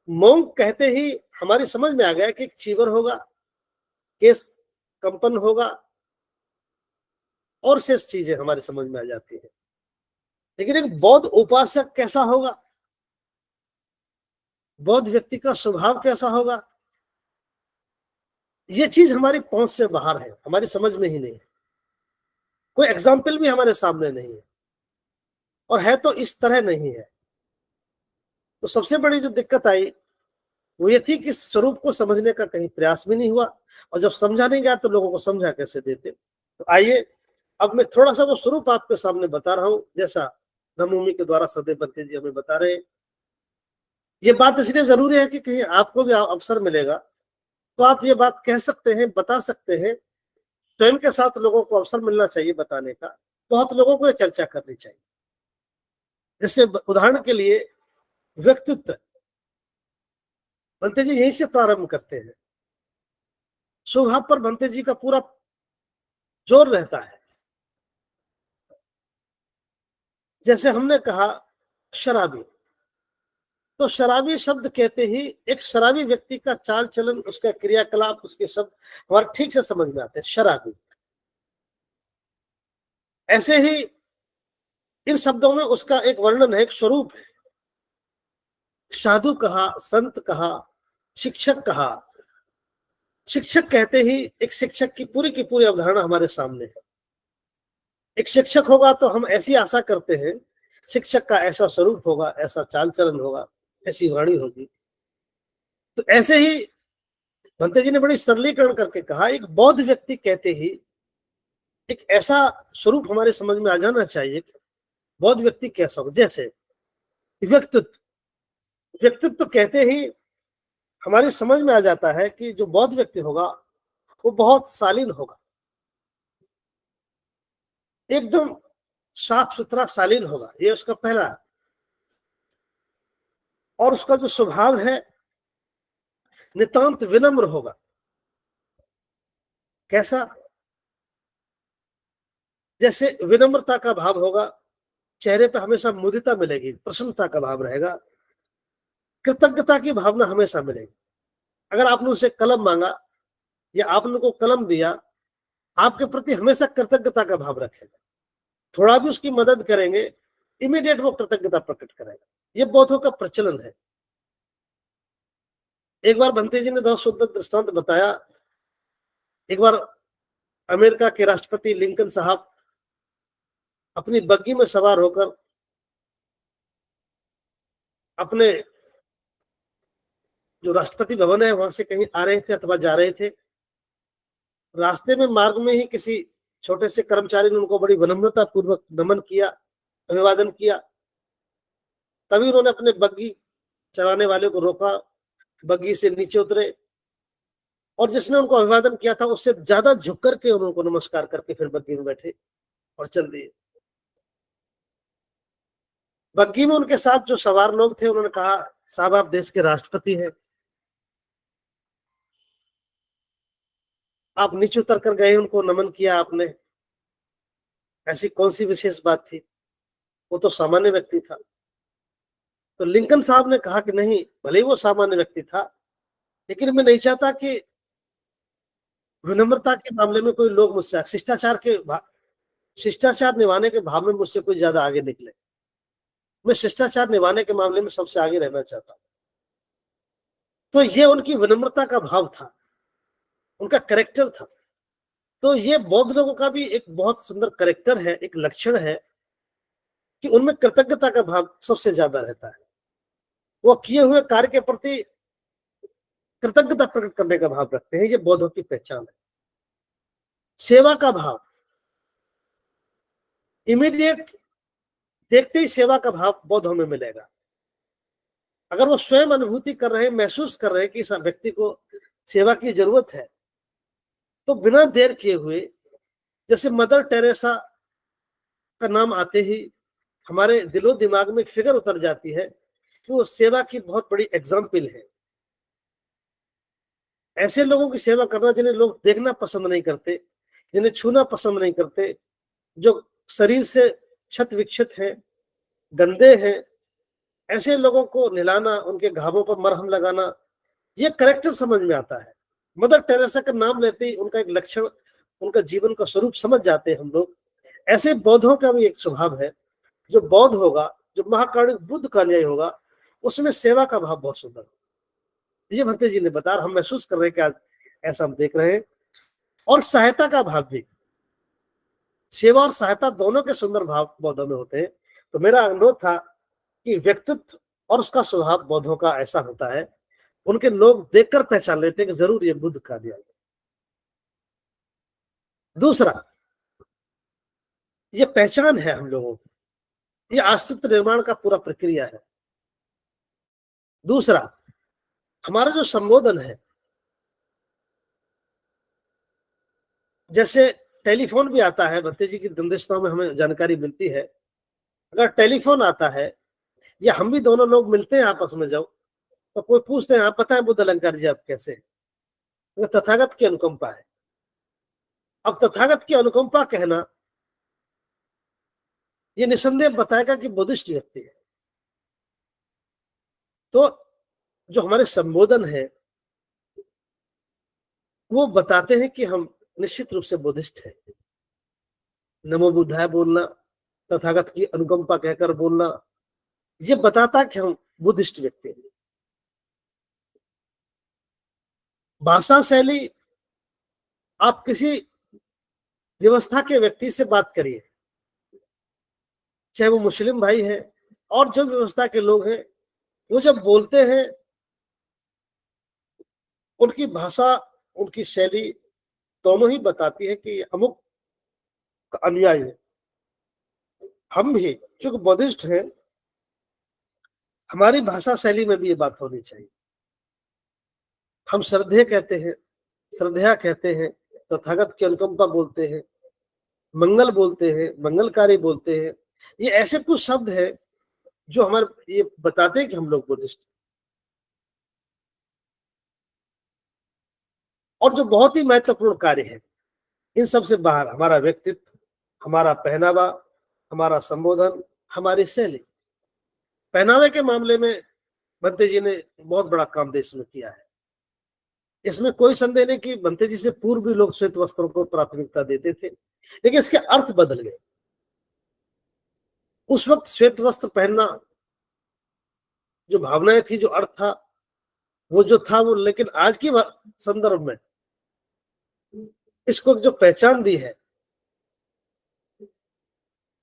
मॉन्क कहते ही हमारी समझ में आ गया कि एक चीवर होगा, केस कंपन होगा और शेष चीजें हमारी समझ में आ जाती है। लेकिन एक बौद्ध उपासक कैसा होगा, बौद्ध व्यक्ति का स्वभाव कैसा होगा, ये चीज हमारी पहुंच से बाहर है, हमारी समझ में ही नहीं है, कोई एग्जाम्पल भी हमारे सामने नहीं है, और है तो इस तरह नहीं है। तो सबसे बड़ी जो दिक्कत आई वो ये थी कि स्वरूप को समझने का कहीं प्रयास भी नहीं हुआ, और जब समझा नहीं गया तो लोगों को समझा कैसे देते। तो आइए अब मैं थोड़ा सा वो स्वरूप आपके सामने बता रहा हूं, जैसा नमोमी के द्वारा सदैव बंते जी हमें बता रहे हैं। ये बात इसलिए जरूरी है कि कहीं आपको भी अवसर मिलेगा तो आप ये बात कह सकते हैं, बता सकते हैं। स्वयं के साथ लोगों को अवसर मिलना चाहिए बताने का, बहुत लोगों को चर्चा करनी चाहिए। जैसे उदाहरण के लिए व्यक्तित्व, बंते जी यहीं से प्रारंभ करते हैं। स्वभाव पर बंते जी का पूरा जोर रहता है। जैसे हमने कहा शराबी, तो शराबी शब्द कहते ही एक शराबी व्यक्ति का चाल चलन, उसका क्रियाकलाप, उसके शब्द हमारे ठीक से समझ में आते हैं, शराबी। ऐसे ही इन शब्दों में उसका एक वर्णन है, एक स्वरूप है। साधु कहा, संत कहा, शिक्षक कहा। शिक्षक कहते ही एक शिक्षक की पूरी अवधारणा हमारे सामने है। एक शिक्षक होगा तो हम ऐसी आशा करते हैं शिक्षक का ऐसा स्वरूप होगा, ऐसा चाल चलन होगा, ऐसी वाणी होगी। तो ऐसे ही भंते जी ने बड़ी सरलीकरण करके कहा, एक बौद्ध व्यक्ति कहते ही एक ऐसा स्वरूप हमारे समझ में आ जाना चाहिए, बौद्ध व्यक्ति कैसा हो। जैसे व्यक्तित्व, व्यक्तित्व कहते ही हमारी समझ में आ जाता है कि जो बौद्ध व्यक्ति होगा वो बहुत शालीन होगा, एकदम साफ सुथरा शालीन होगा, ये उसका पहला। और उसका जो स्वभाव है नितांत विनम्र होगा। कैसा, जैसे विनम्रता का भाव होगा, चेहरे पे हमेशा मुदिता मिलेगी, प्रसन्नता का भाव रहेगा, कृतज्ञता की भावना हमेशा मिलेगी। अगर आपने उसे कलम मांगा या आपने उनको कलम दिया, आपके प्रति हमेशा कृतज्ञता का भाव रखेगा। थोड़ा भी उसकी मदद करेंगे, इमीडिएट वो कृतज्ञता प्रकट करेगा। ये बौद्धों का प्रचलन है। एक बार भंते जी ने बहुत सुंदर दृष्टांत बताया। एक बार अमेरिका के राष्ट्रपति लिंकन साहब अपनी बग्गी में सवार होकर अपने जो राष्ट्रपति भवन है वहां से कहीं आ रहे थे अथवा जा रहे थे। रास्ते में मार्ग में ही किसी छोटे से कर्मचारी ने उनको बड़ी विनम्रता पूर्वक नमन किया, अभिवादन किया। तभी उन्होंने अपने बग्गी चलाने वाले को रोका, बग्गी से नीचे उतरे और जिसने उनको अभिवादन किया था उससे ज्यादा झुक करके उनको नमस्कार करके फिर बग्गी में बैठे और चल दिए। बग्गी में उनके साथ जो सवार लोग थे उन्होंने कहा, साहब आप देश के राष्ट्रपति हैं, आप नीचे उतर कर गए, उनको नमन किया आपने, ऐसी कौन सी विशेष बात थी, वो तो सामान्य व्यक्ति था। तो लिंकन साहब ने कहा कि नहीं, भले ही वो सामान्य व्यक्ति था लेकिन मैं नहीं चाहता कि विनम्रता के मामले में कोई लोग मुझसे, शिष्टाचार के शिष्टाचार निभाने के भाव में मुझसे कोई ज्यादा आगे निकले। मैं शिष्टाचार निभाने के मामले में सबसे आगे रहना चाहता हूं। तो ये उनकी विनम्रता का भाव था, उनका करेक्टर था। तो ये बौद्ध लोगों का भी एक बहुत सुंदर करेक्टर है, एक लक्षण है कि उनमें कृतज्ञता का भाव सबसे ज्यादा रहता है। वो किए हुए कार्य के प्रति कृतज्ञता प्रकट करने का भाव रखते हैं, ये बौद्धों की पहचान है। सेवा का भाव, इमीडिएट देखते ही सेवा का भाव बौद्धों में मिलेगा। अगर वो स्वयं अनुभूति कर रहे हैं, महसूस कर रहे हैं कि इस व्यक्ति को सेवा की जरूरत है, तो बिना देर किए हुए, जैसे मदर टेरेसा का नाम आते ही हमारे दिलो दिमाग में एक फिगर उतर जाती है कि वो सेवा की बहुत बड़ी एग्जाम्पल है। ऐसे लोगों की सेवा करना जिन्हें लोग देखना पसंद नहीं करते, जिन्हें छूना पसंद नहीं करते, जो शरीर से क्षत विक्षत हैं, गंदे हैं, ऐसे लोगों को नहलाना, उनके घावों पर मरहम लगाना, ये करेक्टर समझ में आता है। मदर टेरेसा का नाम लेते ही उनका एक लक्षण, उनका जीवन का स्वरूप समझ जाते हैं हम लोग। ऐसे बौद्धों का भी एक स्वभाव है। जो बौद्ध होगा, जो महाकारुणिक बुद्ध का न्याय होगा, उसमें सेवा का भाव बहुत सुंदर है। ये भंते जी ने बताया, हम महसूस कर रहे हैं कि आज ऐसा हम देख रहे हैं। और सहायता का भाव भी, सेवा और सहायता दोनों के सुंदर भाव बौद्धों में होते हैं। तो मेरा अनुरोध था कि व्यक्तित्व और उसका स्वभाव बौद्धों का ऐसा होता है, उनके लोग देखकर पहचान लेते हैं कि जरूर ये बुद्ध का दिया है। दूसरा, ये पहचान है हम लोगों की, ये अस्तित्व निर्माण का पूरा प्रक्रिया है। दूसरा, हमारा जो संबोधन है, जैसे टेलीफोन भी आता है, भत्ते जी की दंदिशताओं में हमें जानकारी मिलती है। अगर टेलीफोन आता है या हम भी दोनों लोग मिलते हैं आपस में, जाओ तो कोई पूछते हैं, आप पता है बुद्ध अलंकार जी आप कैसे हैं? तो तथागत की अनुकंपा है। अब तथागत की अनुकंपा कहना ये निसंदेह बताएगा कि बुद्धिस्ट व्यक्ति है। तो जो हमारे संबोधन है वो बताते हैं कि हम निश्चित रूप से बुद्धिस्ट हैं। नमो बुद्धाय बोलना, तथागत की अनुकंपा कहकर बोलना, ये बताता कि हम बुद्धिस्ट व्यक्ति हैं। भाषा शैली, आप किसी व्यवस्था के व्यक्ति से बात करिए, चाहे वो मुस्लिम भाई है और जो व्यवस्था के लोग हैं, वो जब बोलते हैं उनकी भाषा, उनकी शैली दोनों ही बताती है कि अमुक का अनुयायी है। हम भी चूंकि बुद्धिस्ट हैं, हमारी भाषा शैली में भी ये बात होनी चाहिए। हम श्रद्धेय कहते हैं, श्रद्धेया कहते हैं, तथागत की अनुकंपा बोलते हैं, मंगल बोलते हैं, मंगलकारी बोलते हैं। ये ऐसे कुछ शब्द हैं जो हमारे ये बताते हैं कि हम लोग बुद्धिस्ट हैं। और जो बहुत ही महत्वपूर्ण कार्य है, इन सब से बाहर हमारा व्यक्तित्व, हमारा पहनावा, हमारा संबोधन, हमारी शैली। पहनावे के मामले में बंते जी ने बहुत बड़ा काम देश में किया है। इसमें कोई संदेह नहीं कि बंते जी से पूर्व भी लोग श्वेत वस्त्रों को प्राथमिकता देते थे, लेकिन इसके अर्थ बदल गए। उस वक्त श्वेत वस्त्र पहनना जो भावनाएं थी, जो अर्थ था, वो जो था वो, लेकिन आज की संदर्भ में इसको जो पहचान दी है,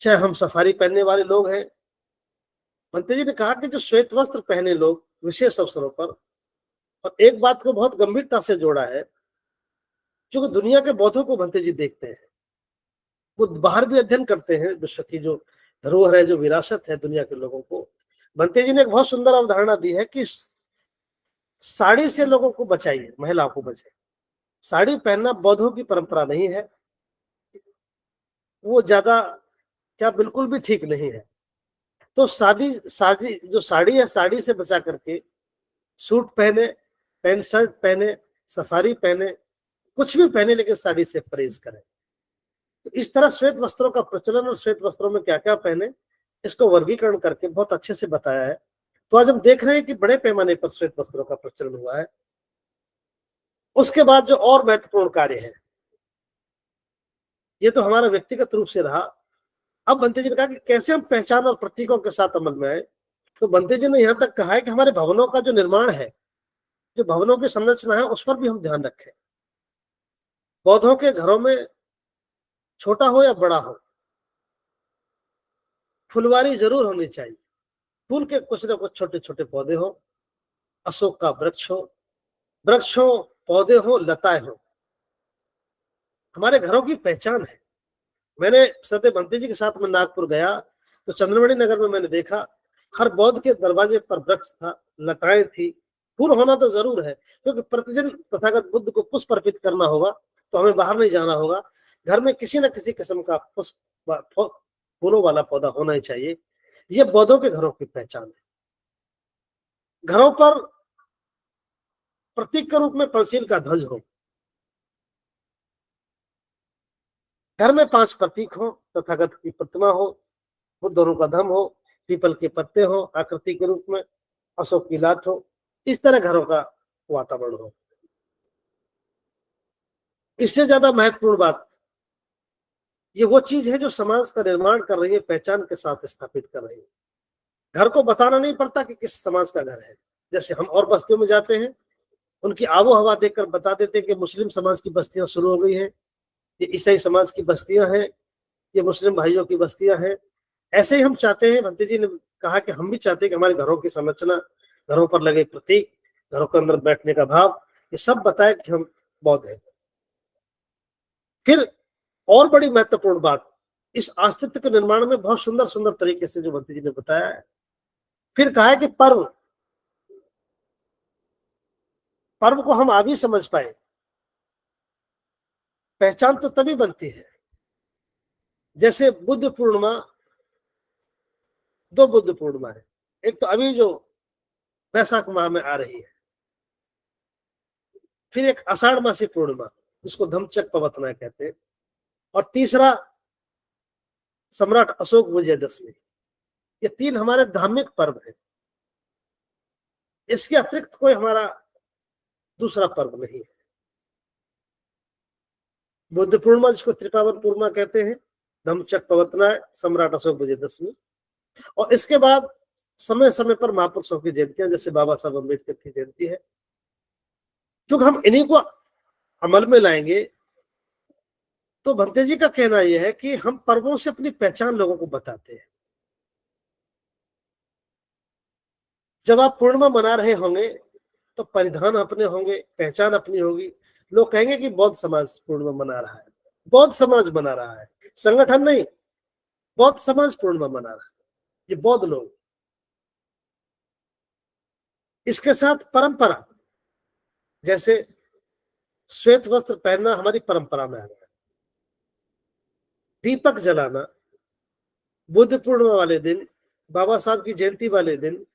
चाहे हम सफारी पहनने वाले लोग हैं, बंते जी ने कहा कि जो श्वेत वस्त्र पहने लोग विशेष अवसरों पर, और एक बात को बहुत गंभीरता से जोड़ा है, जो दुनिया के बौद्धों को बंते जी देखते हैं, वो बाहर भी अध्ययन करते हैं, विश्व की जो धरोहर है, जो विरासत है दुनिया के लोगों को। बंते जी ने एक बहुत सुंदर अवधारणा दी है कि साड़ी से लोगों को बचाइए, महिलाओं को बचाइए। साड़ी पहनना बौद्धों की परंपरा नहीं है, वो ज्यादा क्या बिल्कुल भी ठीक नहीं है। तो जो साड़ी है, साड़ी से बचा करके सूट पहने, पैंट शर्ट पहने, सफारी पहने, कुछ भी पहने, लेकिन साड़ी से परहेज करें। तो इस तरह श्वेत वस्त्रों का प्रचलन और श्वेत वस्त्रों में क्या क्या पहने, इसको वर्गीकरण करके बहुत अच्छे से बताया है। तो आज हम देख रहे हैं कि बड़े पैमाने पर श्वेत वस्त्रों का प्रचलन हुआ है। उसके बाद जो और महत्वपूर्ण कार्य है, ये तो हमारा व्यक्तिगत रूप से रहा। अब बंते जी ने कहा कि कैसे हम पहचान और प्रतीकों के साथ अमल में आए, तो बंते जी ने यहाँ तक कहा है कि हमारे भवनों का जो निर्माण है, जो भवनों की संरचना है, उस पर भी हम ध्यान रखें। पौधों के घरों में छोटा हो या बड़ा हो, फुलवारी जरूर होनी चाहिए। फूल के कुछ ना कुछ छोटे छोटे पौधे हो, अशोक का वृक्ष हो, वृक्ष हो, पौधे हो, लताएं हो, हमारे घरों की पहचान है। मैंने सत्य बंती जी के साथ में नागपुर गया तो चंद्रमणि नगर में मैंने देखा हर बौद्ध के दरवाजे पर वृक्ष था, लताएं थी। फूल होना तो जरूर है, क्योंकि प्रतिदिन तथागत बुद्ध को पुष्प अर्पित करना होगा, तो हमें बाहर नहीं जाना होगा। घर में किसी न किसी किस्म का पुष्प फूलों वाला पौधा होना ही चाहिए। ये बौद्धों के घरों की पहचान है। घरों पर प्रतीक के रूप में पंसील का ध्वज हो, घर में 5 प्रतीक हो, तथागत की प्रतिमा हो, बुद्धों का धम हो, पीपल के पत्ते हो आकृति के रूप में, अशोक की लाट हो, इस तरह घरों का वातावरण हो। इससे ज्यादा महत्वपूर्ण बात, ये वो चीज है जो समाज का निर्माण कर रही है, पहचान के साथ स्थापित कर रही है। घर को बताना नहीं पड़ता कि किस समाज का घर है। जैसे हम और बस्तियों में जाते हैं, उनकी आबो हवा देखकर बता देते हैं कि मुस्लिम समाज की बस्तियां शुरू हो गई हैं, ये ईसाई समाज की बस्तियां हैं, ये मुस्लिम भाइयों की बस्तियां हैं। ऐसे ही हम चाहते हैं, भंते जी ने कहा कि हम भी चाहते हैं कि हमारे घरों की संरचना, घरों पर लगे प्रतीक, घरों के अंदर बैठने का भाव, ये सब बताए कि हम बौद्ध हैं। फिर और बड़ी महत्वपूर्ण बात, इस अस्तित्व के निर्माण में बहुत सुंदर सुंदर तरीके से जो भंते जी ने बताया है। फिर कहा है कि पर्व को हम अभी समझ पाए। पहचान तो तभी बनती है, जैसे बुद्ध पूर्णिमा, 2 बुद्ध पूर्णिमा है। एक तो अभी जो वैशाख माह में आ रही है, फिर एक आषाढ़ मासी पूर्णिमा जिसको धम्मचक्र प्रवर्तना कहते हैं, और तीसरा सम्राट अशोक विजयदशमी। ये 3 हमारे धार्मिक पर्व हैं। इसके अतिरिक्त कोई हमारा दूसरा पर्व नहीं है। बुद्ध पूर्णिमा जिसको त्रिपावन पूर्णिमा कहते हैं, धम्मचक्र प्रवर्तना, सम्राट अशोक विजयदशमी, और इसके बाद समय समय पर महापुरुषों की जयंतियां, जैसे बाबा साहब अम्बेडकर की जयंती है। क्योंकि हम इन्हीं को अमल में लाएंगे, तो भंते जी का कहना यह है कि हम पर्वों से अपनी पहचान लोगों को बताते हैं। जब आप पूर्णिमा मना रहे होंगे तो परिधान अपने होंगे, पहचान अपनी होगी। लोग कहेंगे कि बौद्ध समाज पूर्णिमा मना रहा है, बौद्ध समाज मना रहा है, संगठन नहीं, बौद्ध समाज पूर्णिमा मना रहा है, ये बौद्ध लोग। इसके साथ परंपरा, जैसे श्वेत वस्त्र पहनना हमारी परंपरा में आ गया, दीपक जलाना, बुद्ध पूर्णिमा वाले दिन, बाबा साहब की जयंती वाले दिन,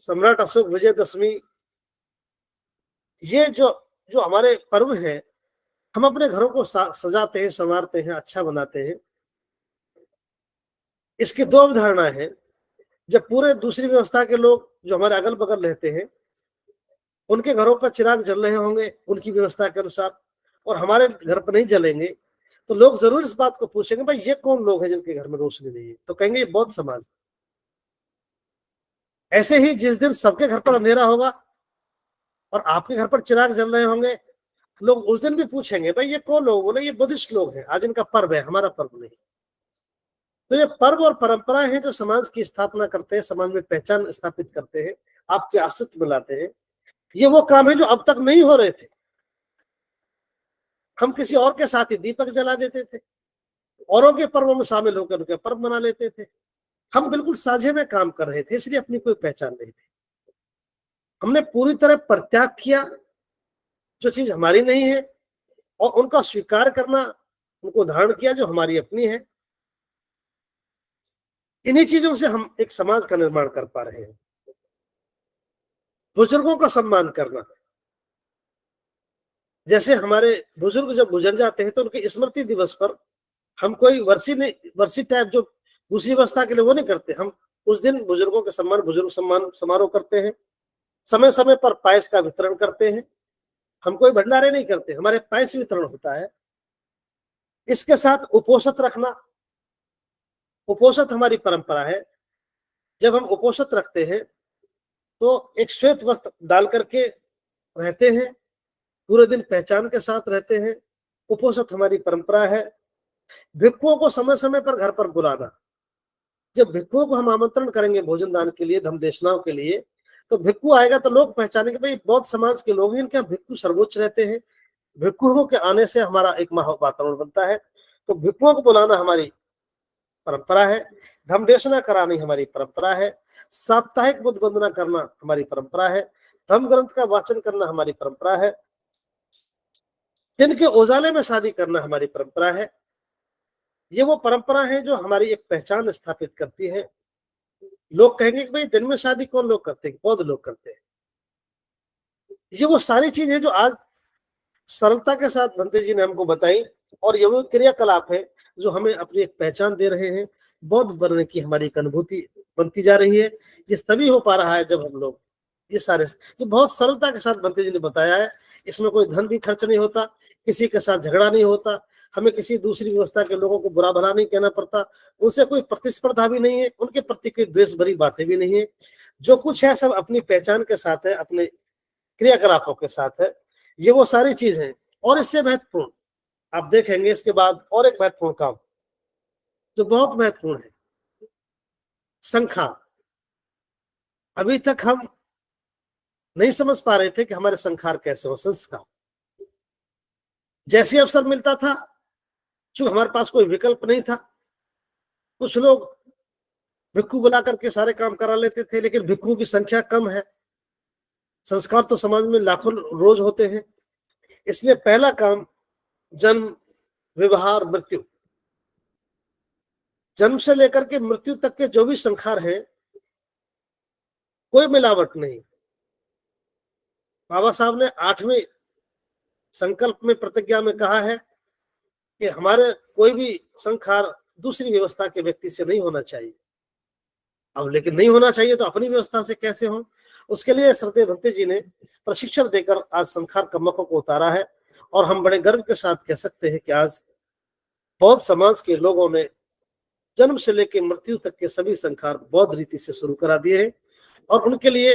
सम्राट अशोक विजयदशमी, ये जो जो हमारे पर्व हैं, हम अपने घरों को सजाते हैं, संवारते हैं, अच्छा बनाते हैं। इसकी 2 अवधारणाएं हैं। जब पूरे दूसरी व्यवस्था के लोग जो हमारे अगल बगल रहते हैं, उनके घरों पर चिराग जल रहे होंगे उनकी व्यवस्था के अनुसार, और हमारे घर पर नहीं जलेंगे, तो लोग जरूर इस बात को पूछेंगे, भाई ये कौन लोग हैं जिनके घर में रोशनी नहीं है? तो कहेंगे ये बौद्ध समाज। ऐसे ही जिस दिन सबके घर पर अंधेरा होगा और आपके घर पर चिराग जल रहे होंगे, लोग उस दिन भी पूछेंगे, भाई ये कौन लोग? बोले ये बुद्धिस्ट लोग हैं, आज इनका पर्व है, हमारा पर्व नहीं। तो ये पर्व और परंपराएं हैं जो समाज की स्थापना करते हैं, समाज में पहचान स्थापित करते हैं, आपके अस्तित्व में लाते हैं। ये वो काम है जो अब तक नहीं हो रहे थे। हम किसी और के साथ ही दीपक जला देते थे, औरों के पर्वों में शामिल होकर उनके पर्व मना लेते थे। हम बिल्कुल साझे में काम कर रहे थे, इसलिए अपनी कोई पहचान नहीं थी। हमने पूरी तरह परित्याग किया जो चीज हमारी नहीं है, और उनका स्वीकार करना, उनको धारण किया जो हमारी अपनी है। इन्हीं चीजों से हम एक समाज का निर्माण कर पा रहे हैं। बुजुर्गों का सम्मान करना, जैसे हमारे बुजुर्ग जब गुजर जाते हैं तो उनके स्मृति दिवस पर हम कोई वर्षी टाइप जो दूसरी व्यवस्था के लिए वो नहीं करते। हम उस दिन बुजुर्गों के सम्मान, बुजुर्ग सम्मान समारोह करते हैं, समय समय पर पायस का वितरण करते हैं। हम कोई भंडारे नहीं करते, हमारे पायस वितरण होता है। इसके साथ उपोषित रखना, उपोषित हमारी परंपरा है। जब हम उपोषित रखते हैं तो एक श्वेत वस्त्र डाल करके रहते हैं, पूरे दिन पहचान के साथ रहते हैं, उपोषित हमारी परंपरा है। भिक्षुओं को समय समय पर घर पर बुलाना, जब भिक्षुओं को हम आमंत्रण करेंगे भोजन दान के लिए, धर्म देशनाओं के लिए, तो भिक्षु आएगा तो लोग पहचानेंगे भाई बौद्ध समाज के लोग हैं, इनके यहाँ भिक्षु सर्वोच्च रहते हैं। भिक्षुओं के आने से हमारा एक वातावरण बनता है। तो भिक्षुओं को बुलाना हमारी परंपरा है, धर्म देशना करानी हमारी परंपरा है, साप्ताहिक बुद्ध वंदना करना हमारी परंपरा है, धर्म ग्रंथ का वाचन करना हमारी परंपरा है, दिन के उजाले में शादी करना हमारी परंपरा है। ये वो परंपरा है जो हमारी एक पहचान स्थापित करती है। लोग कहेंगे कि भाई दिन में शादी कौन लोग करते हैं? बौद्ध लोग करते हैं। ये वो सारी चीज है जो आज सरलता के साथ भंते जी ने हमको बताई, और ये वो क्रियाकलाप है जो हमें अपनी एक पहचान दे रहे हैं। बौद्ध बनने की हमारी एक अनुभूति बनती जा रही है। ये तभी हो पा रहा है जब हम लोग ये सारे जो बहुत सरलता के साथ भंते जी ने बताया है। इसमें कोई धन भी खर्च नहीं होता, किसी के साथ झगड़ा नहीं होता, हमें किसी दूसरी व्यवस्था के लोगों को बुरा भला नहीं कहना पड़ता, उनसे कोई प्रतिस्पर्धा भी नहीं है, उनके प्रति कोई द्वेष भरी बातें भी नहीं है। जो कुछ है सब अपनी पहचान के साथ है, अपने क्रियाकलापों के साथ है। ये वो सारी चीज है। और इससे महत्वपूर्ण आप देखेंगे इसके बाद और एक महत्वपूर्ण काम जो बहुत महत्वपूर्ण है, संखार। अभी तक हम नहीं समझ पा रहे थे कि हमारे संखार कैसे हो, संस्कार। जैसे अवसर मिलता था, चूंकि हमारे पास कोई विकल्प नहीं था, कुछ लोग भिक्षु बुला करके सारे काम करा लेते थे, लेकिन भिक्षुओं की संख्या कम है, संस्कार तो समाज में लाखों रोज होते हैं। इसलिए पहला काम जन्म, विवाह और मृत्यु, जन्म से लेकर के मृत्यु तक के जो भी संस्कार हैं, कोई मिलावट नहीं। बाबा साहब ने 8वें संकल्प में प्रतिज्ञा में कहा है कि हमारे कोई भी संस्कार दूसरी व्यवस्था के व्यक्ति से नहीं होना चाहिए। अब लेकिन नहीं होना चाहिए तो अपनी व्यवस्था से कैसे हो? उसके लिए श्रद्धेय भंते जी ने प्रशिक्षण देकर आज संस्कार कम्मकों को उतारा है। और हम बड़े गर्व के साथ कह सकते हैं कि आज बौद्ध समाज के लोगों ने जन्म से लेकर मृत्यु तक के सभी संस्कार बौद्ध रीति से शुरू करा दिए हैं। और उनके लिए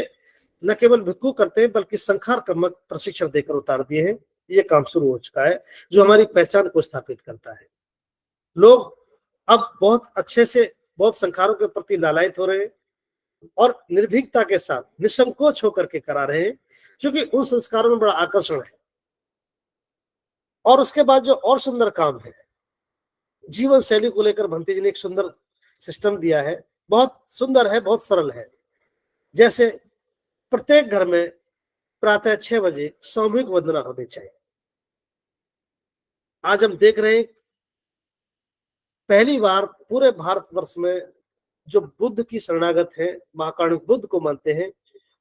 न केवल भिक्षु करते हैं बल्कि संस्कार कम्मक प्रशिक्षण देकर उतार दिए हैं। ये काम शुरू हो चुका है जो हमारी पहचान को स्थापित करता है। लोग अब बहुत अच्छे से बहुत संस्कारों के प्रति लालायित हो रहे हैं और निर्भीकता के साथ निसंकोच होकर के करा रहे हैं, क्योंकि उन संस्कारों में बड़ा आकर्षण है। और उसके बाद जो और सुंदर काम है, जीवन शैली को लेकर भंते जी ने एक सुंदर सिस्टम दिया है, बहुत सुंदर है, बहुत सरल है। जैसे प्रत्येक घर में प्रातः 6 बजे सामूहिक वंदना होनी चाहिए। आज हम देख रहे हैं पहली बार पूरे भारतवर्ष में जो बुद्ध की शरणागत है, महाकारुणिक बुद्ध को मानते हैं,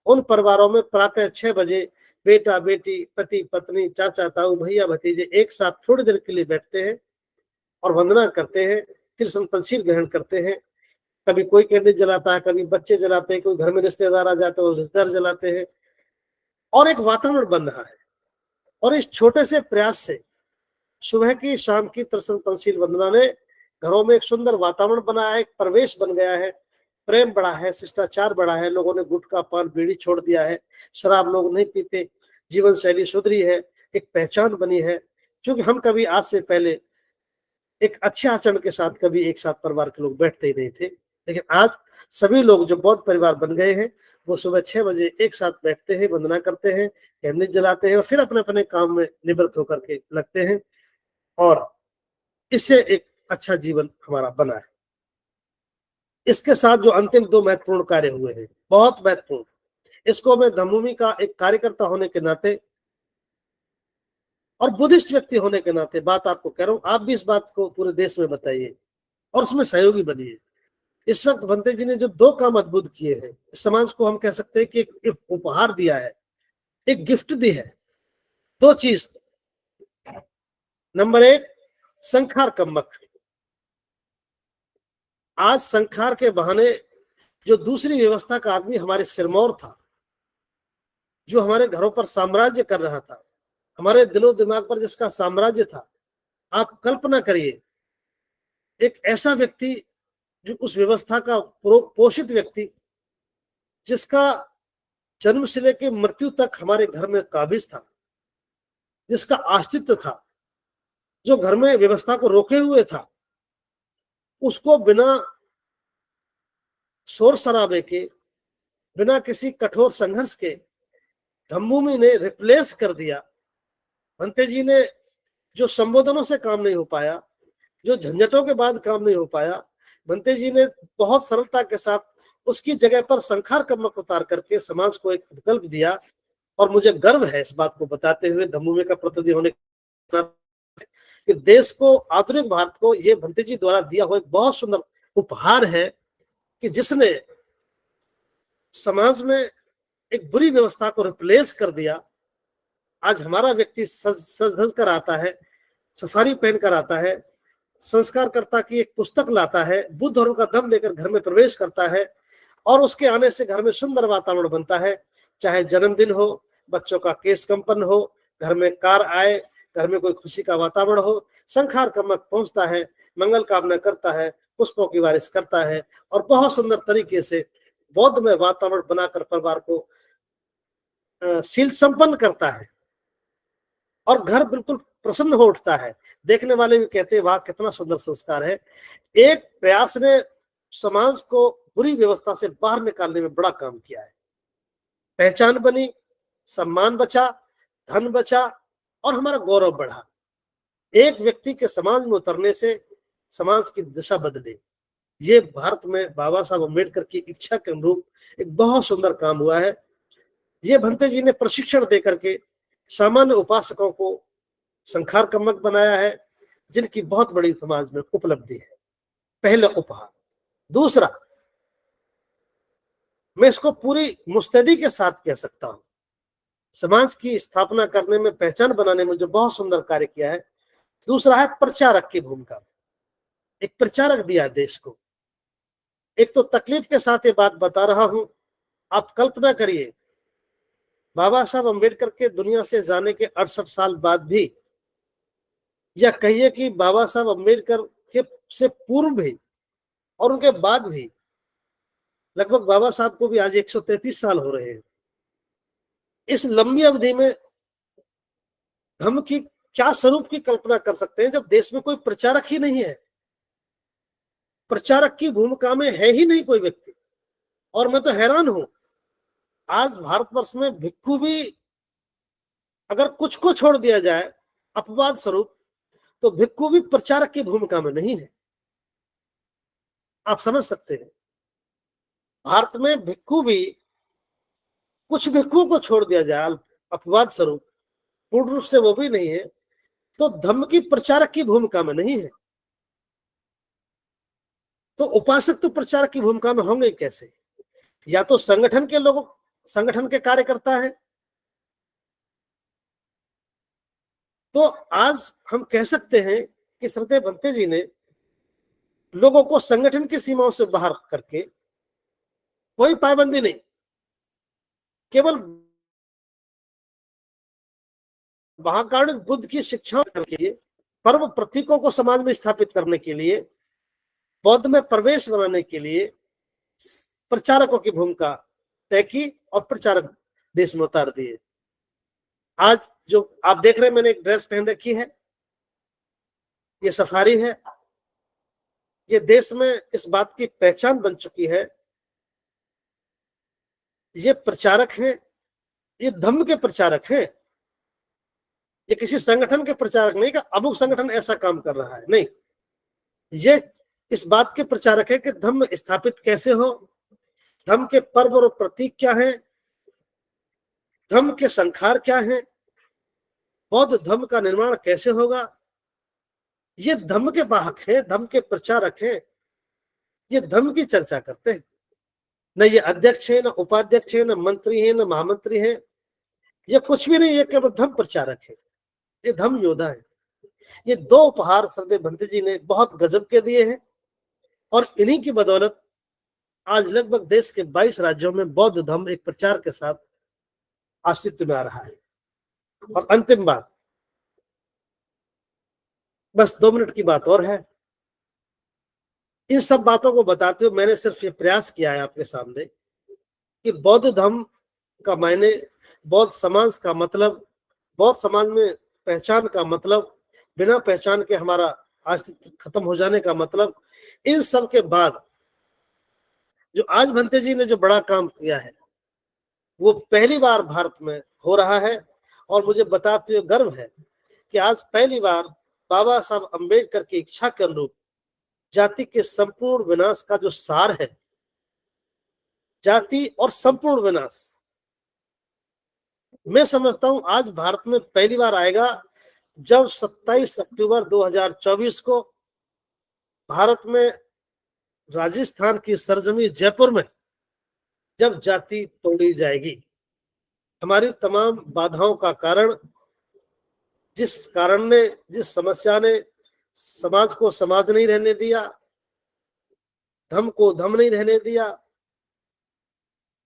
उन परिवारों में प्रातः 6 बजे बेटा बेटी, पति पत्नी, चाचा ताऊ, भैया भतीजे एक साथ थोड़ी देर के लिए बैठते हैं और वंदना करते हैं, त्रिशूल पंचशील ग्रहण करते हैं। कभी कोई कैंडल जलाता है, कभी बच्चे जलाते हैं, कोई घर में रिश्तेदार आ जाते हैं, रिश्तेदार जलाते हैं, और एक वातावरण बन रहा है। और इस छोटे से प्रयास से सुबह की शाम की त्रिशूल पंचशील वंदना ने घरों में एक सुंदर वातावरण बना है, एक प्रवेश बन गया है, प्रेम बढ़ा है, शिष्टाचार बढ़ा है, लोगों ने गुटखा पान बीड़ी छोड़ दिया है, शराब लोग नहीं पीते, जीवन शैली सुधरी है, एक पहचान बनी है। क्योंकि हम कभी आज से पहले एक अच्छे आचरण के साथ कभी एक साथ परिवार के लोग बैठते ही नहीं थे, लेकिन आज सभी लोग जो बौद्ध परिवार बन गए हैं वो सुबह 6 बजे एक साथ बैठते हैं, वंदना करते हैं, कैंडल जलाते हैं और फिर अपने अपने काम में निवृत्त होकर के लगते हैं। और इससे एक अच्छा जीवन हमारा बना है। इसके साथ जो अंतिम 2 महत्वपूर्ण कार्य हुए हैं, बहुत महत्वपूर्ण, इसको मैं धम्मभूमि का एक कार्यकर्ता होने के नाते और बुद्धिस्ट व्यक्ति होने के नाते बात आपको कह रहा हूं, आप भी इस बात को पूरे देश में बताइए और उसमें सहयोगी बनिए। इस वक्त भंते जी ने जो 2 काम अद्भुत किए हैं, समाज को हम कह सकते हैं कि एक उपहार दिया है, एक गिफ्ट दी है। 2 चीज, नंबर 1 संस्कार कम्मक। आज संस्कार के बहाने जो दूसरी व्यवस्था का आदमी हमारे सिरमौर था, जो हमारे घरों पर साम्राज्य कर रहा था, हमारे दिलो दिमाग पर जिसका साम्राज्य था, आप कल्पना करिए, एक ऐसा व्यक्ति जो उस व्यवस्था का पोषित व्यक्ति, जिसका जन्म से लेकर मृत्यु तक हमारे घर में काबिज था, जिसका अस्तित्व था, जो घर में व्यवस्था को रोके हुए था, उसको बिना शोर शराबे के, बिना किसी कठोर संघर्ष के धम्मभूमि ने रिप्लेस कर दिया। भंते जी ने जो संबोधनों से काम नहीं हो पाया, जो झंझटों के बाद काम नहीं हो पाया, भंते जी ने बहुत सरलता के साथ उसकी जगह पर संखार कमक उतार करके समाज को एक विकल्प दिया। और मुझे गर्व है इस बात को बताते हुए, धम्मभूमि का प्रतिनिधि होने कि देश को, आधुनिक भारत को, ये भंते जी द्वारा दिया हुआ एक बहुत सुंदर उपहार है कि जिसने समाज में एक बुरी व्यवस्था को रिप्लेस कर दिया। आज हमारा व्यक्ति सज धज कर आता है, सफारी पहन कर आता है, संस्कारकर्ता की एक पुस्तक लाता है, बुद्ध धर्म का दम लेकर घर में प्रवेश करता है, और उसके आने से घर में सुंदर वातावरण बनता है। चाहे जन्मदिन हो, बच्चों का केस कंपन हो, घर में कार आए, घर में कोई खुशी का वातावरण हो, संखार कमक पहुंचता है, मंगल कामना करता है, पुष्पों की बारिश करता है, और बहुत सुंदर तरीके से बौद्ध में वातावरण बनाकर परिवार को शील संपन्न करता है, और घर बिल्कुल प्रसन्न हो उठता है। देखने वाले भी कहते हैं वाह कितना सुंदर संस्कार है। एक प्रयास ने समाज को बुरी व्यवस्था से बाहर निकालने में बड़ा काम किया है। पहचान बनी, सम्मान बचा, धन बचा, और हमारा गौरव बढ़ा। एक व्यक्ति के समाज में उतरने से समाज की दिशा बदले। ये भारत में बाबा साहब अम्बेडकर की इच्छा के अनुरूप एक बहुत सुंदर काम हुआ है। ये भंते जी ने प्रशिक्षण देकर के सामान्य उपासकों को संखार कमक बनाया है, जिनकी बहुत बड़ी समाज में उपलब्धि है। पहला उपहार। दूसरा, मैं इसको पूरी मुस्तैदी के साथ कह सकता हूं, समाज की स्थापना करने में, पहचान बनाने में जो बहुत सुंदर कार्य किया है। दूसरा है प्रचारक की भूमिका। एक प्रचारक दिया देश को। एक तो तकलीफ के साथ ये बात बता रहा हूं, आप कल्पना करिए, बाबा साहब अम्बेडकर के दुनिया से जाने के 68 साल बाद भी, या कहिए कि बाबा साहब अम्बेडकर के से पूर्व भी और उनके बाद भी, लगभग बाबा साहब को भी आज 133 साल हो रहे हैं। इस लंबी अवधि में हम की क्या स्वरूप की कल्पना कर सकते हैं, जब देश में कोई प्रचारक ही नहीं है, प्रचारक की भूमिका में है ही नहीं कोई व्यक्ति। और मैं तो हैरान हूं, आज भारतवर्ष में भिक्खु भी, अगर कुछ को छोड़ दिया जाए अपवाद स्वरूप, तो भिक्खु भी प्रचारक की भूमिका में नहीं है। आप समझ सकते हैं, भारत में भिक्खु भी, कुछ भिक्खुओं को छोड़ दिया जाए अपवाद स्वरूप, पूर्ण रूप से वो भी नहीं है, तो धम्म की प्रचारक की भूमिका में नहीं है। तो उपासक तो प्रचारक की भूमिका में होंगे कैसे? या तो संगठन के लोगों, संगठन के कार्यकर्ता है। तो आज हम कह सकते हैं कि श्रद्धेय भंते जी ने लोगों को संगठन की सीमाओं से बाहर करके, कोई पाबंदी नहीं, केवल महाकारुणिक बुद्ध की शिक्षा के लिए, पर्व प्रतीकों को समाज में स्थापित करने के लिए, बौद्ध में प्रवेश बनाने के लिए प्रचारकों की भूमिका तय की और प्रचारक देश में उतार दिए। आज जो आप देख रहे हैं, मैंने एक ड्रेस पहन रखी है, ये सफारी है। ये देश में इस बात की पहचान बन चुकी है, ये प्रचारक हैं, ये धम्म के प्रचारक हैं। ये किसी संगठन के प्रचारक नहीं कि अमुक संगठन ऐसा काम कर रहा है, नहीं, ये इस बात के प्रचारक है कि धम्म स्थापित कैसे हो, धम्म के पर्व और प्रतीक क्या हैं, धम्म के संखार क्या हैं, बौद्ध धम्म का निर्माण कैसे होगा। ये धम्म के वाहक हैं, धम्म के प्रचारक हैं, ये धम्म की चर्चा करते हैं। न ये अध्यक्ष है, न उपाध्यक्ष है, न मंत्री है, न महामंत्री है, ये कुछ भी नहीं, ये केवल धम्म प्रचारक है, ये धम्म योद्धा है। ये दो उपहार श्रद्धेय भंते जी ने बहुत गजब के दिए हैं, और इन्हीं की बदौलत आज लगभग देश के 22 राज्यों में बौद्ध धम्म एक प्रचार के साथ अस्तित्व में आ रहा है। और अंतिम बात, बस 2 मिनट की बात और है। इन सब बातों को बताते हुए मैंने सिर्फ ये प्रयास किया है आपके सामने कि बौद्ध धर्म का मायने, बौद्ध समाज का मतलब, बौद्ध समाज में पहचान का मतलब, बिना पहचान के हमारा अस्तित्व खत्म हो जाने का मतलब, इन सब के बाद जो आज भंते जी ने जो बड़ा काम किया है वो पहली बार भारत में हो रहा है। और मुझे बताते हुए गर्व है कि आज पहली बार बाबा साहब अम्बेडकर की इच्छा के अनुरूप जाति के संपूर्ण विनाश का जो सार है, जाति और संपूर्ण विनाश, मैं समझता हूं आज भारत में पहली बार आएगा जब 27 अक्टूबर 2024 को भारत में राजस्थान की सरजमी जयपुर में जब जाति तोड़ी जाएगी। हमारी तमाम बाधाओं का कारण, जिस समस्या ने समाज को समाज नहीं रहने दिया, धर्म को धर्म नहीं रहने दिया,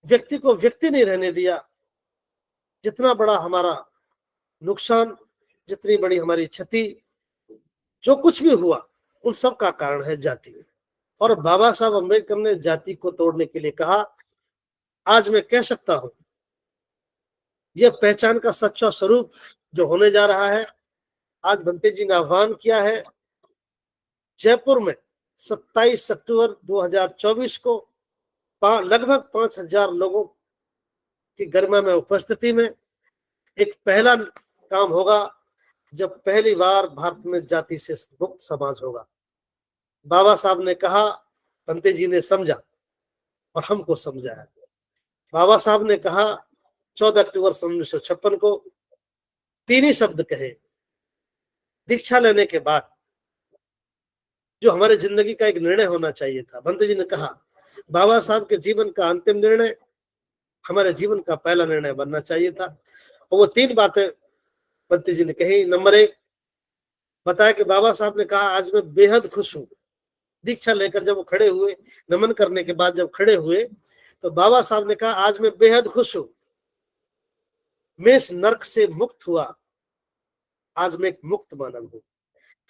व्यक्ति को व्यक्ति नहीं रहने दिया, जितना बड़ा हमारा नुकसान, जितनी बड़ी हमारी क्षति, जो कुछ भी हुआ, उन सब का कारण है जाति। और बाबा साहब अम्बेडकर ने जाति को तोड़ने के लिए कहा। आज मैं कह सकता हूं यह पहचान का सच्चा स्वरूप जो होने जा रहा है, आज भंते जी ने आह्वान किया है जयपुर में 27 अक्टूबर 2024 को लगभग 5,000 लोगों की गरिमा में उपस्थिति में एक पहला काम होगा जब पहली बार भारत में जाति से मुक्त समाज होगा। बाबा साहब ने कहा, भंते जी ने समझा और हमको समझाया। बाबा साहब ने कहा 14 अक्टूबर 1956 को 3 ही शब्द कहे दीक्षा लेने के बाद, जो हमारे जिंदगी का एक निर्णय होना चाहिए था। भंते जी ने कहा बाबा साहब के जीवन का अंतिम निर्णय हमारे जीवन का पहला निर्णय बनना चाहिए था। और वो 3 बातें भंते जी ने कही। नंबर 1 बताया कि बाबा साहब ने कहा आज मैं बेहद खुश हूं। दीक्षा लेकर जब वो खड़े हुए, नमन करने के बाद जब खड़े हुए, तो बाबा साहब ने कहा आज मैं बेहद खुश हूं, मैं इस नर्क से मुक्त हुआ, आज मैं एक मुक्त मानव हूं।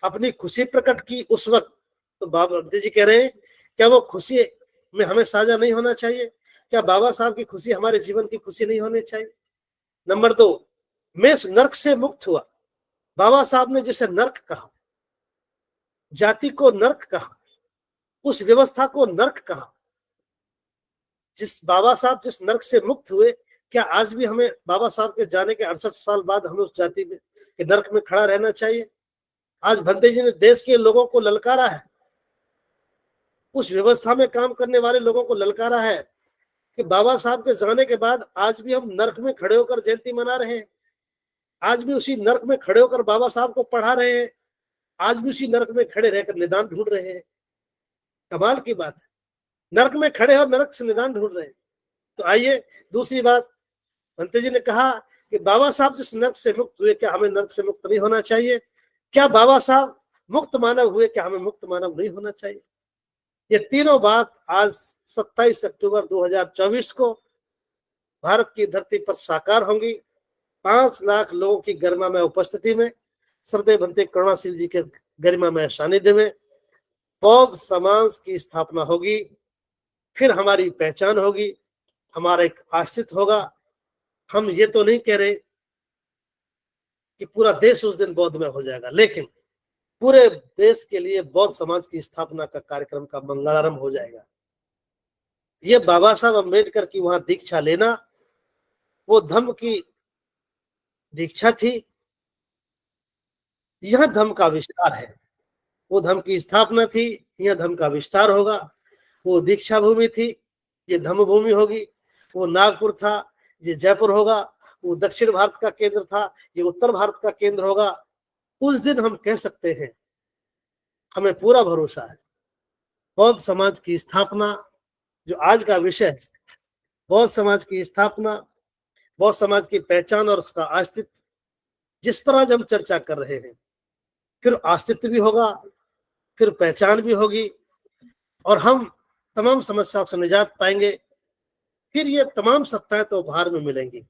अपनी खुशी प्रकट की उस वक्त, तो बाबा जी कह रहे हैं क्या वो खुशी में हमें साझा नहीं होना चाहिए? क्या बाबा साहब की खुशी हमारे जीवन की खुशी नहीं होनी चाहिए? नंबर 2, मैं इस नर्क से मुक्त हुआ। बाबा साहब ने जिसे नर्क कहा, जाति को नर्क कहा, उस व्यवस्था को नर्क कहा, बाबा साहब जिस नर्क से मुक्त हुए, क्या आज भी हमें बाबा साहब के जाने के 68 साल बाद हमें उस जाति में के नर्क में खड़ा रहना चाहिए? आज भंते जी ने देश के लोगों को ललकारा है, उस व्यवस्था में काम करने वाले लोगों को ललकारा है कि बाबा साहब के जाने के बाद आज भी हम नर्क में खड़े होकर जयंती मना रहे हैं, आज भी उसी नर्क में खड़े होकर बाबा साहब को पढ़ा रहे हैं, आज भी उसी नर्क में खड़े रहकर निदान ढूंढ रहे हैं। कमाल की बात है, नर्क में खड़े और नर्क से निदान ढूंढ रहे हैं। तो आइए दूसरी बात, भंते जी ने कहा कि बाबा साहब जिस नर्क से मुक्त हुए, क्या हमें नर्क से मुक्त नहीं होना चाहिए? क्या बाबा साहब मुक्त मानव हुए, क्या हमें मुक्त मानव नहीं होना चाहिए? ये तीनों बात आज 27 अक्टूबर 2024 को भारत की धरती पर साकार होंगी। 5 लाख लोगों की गरिमा में उपस्थिति में, श्रद्धेय भंते करुणाशील जी के गरिमा में सानिध्य में बौद्ध समाज की स्थापना होगी। फिर हमारी पहचान होगी, हमारा एक अस्तित्व होगा। हम ये तो नहीं कह रहे कि पूरा देश उस दिन बौद्ध में हो जाएगा, लेकिन पूरे देश के लिए बौद्ध समाज की स्थापना का कार्यक्रम का मंगलारंभ हो जाएगा। ये बाबा साहब अम्बेडकर की वहां दीक्षा लेना, वो धम्म की दीक्षा थी, यह धम्म का विस्तार है। वो धम्म की स्थापना थी, यह धम्म का विस्तार होगा। वो दीक्षा भूमि थी, ये धम्म भूमि होगी। वो नागपुर था, ये जयपुर होगा। वो दक्षिण भारत का केंद्र था, ये उत्तर भारत का केंद्र होगा। उस दिन हम कह सकते हैं, हमें पूरा भरोसा है, बौद्ध समाज की स्थापना जो आज का विषय है, बौद्ध समाज की स्थापना, बौद्ध समाज की पहचान और उसका अस्तित्व, जिस पर आज हम चर्चा कर रहे हैं, फिर अस्तित्व भी होगा, फिर पहचान भी होगी और हम तमाम समस्याओं से निजात पाएंगे। फिर ये तमाम सत्ताएं तो उपहार में मिलेंगी,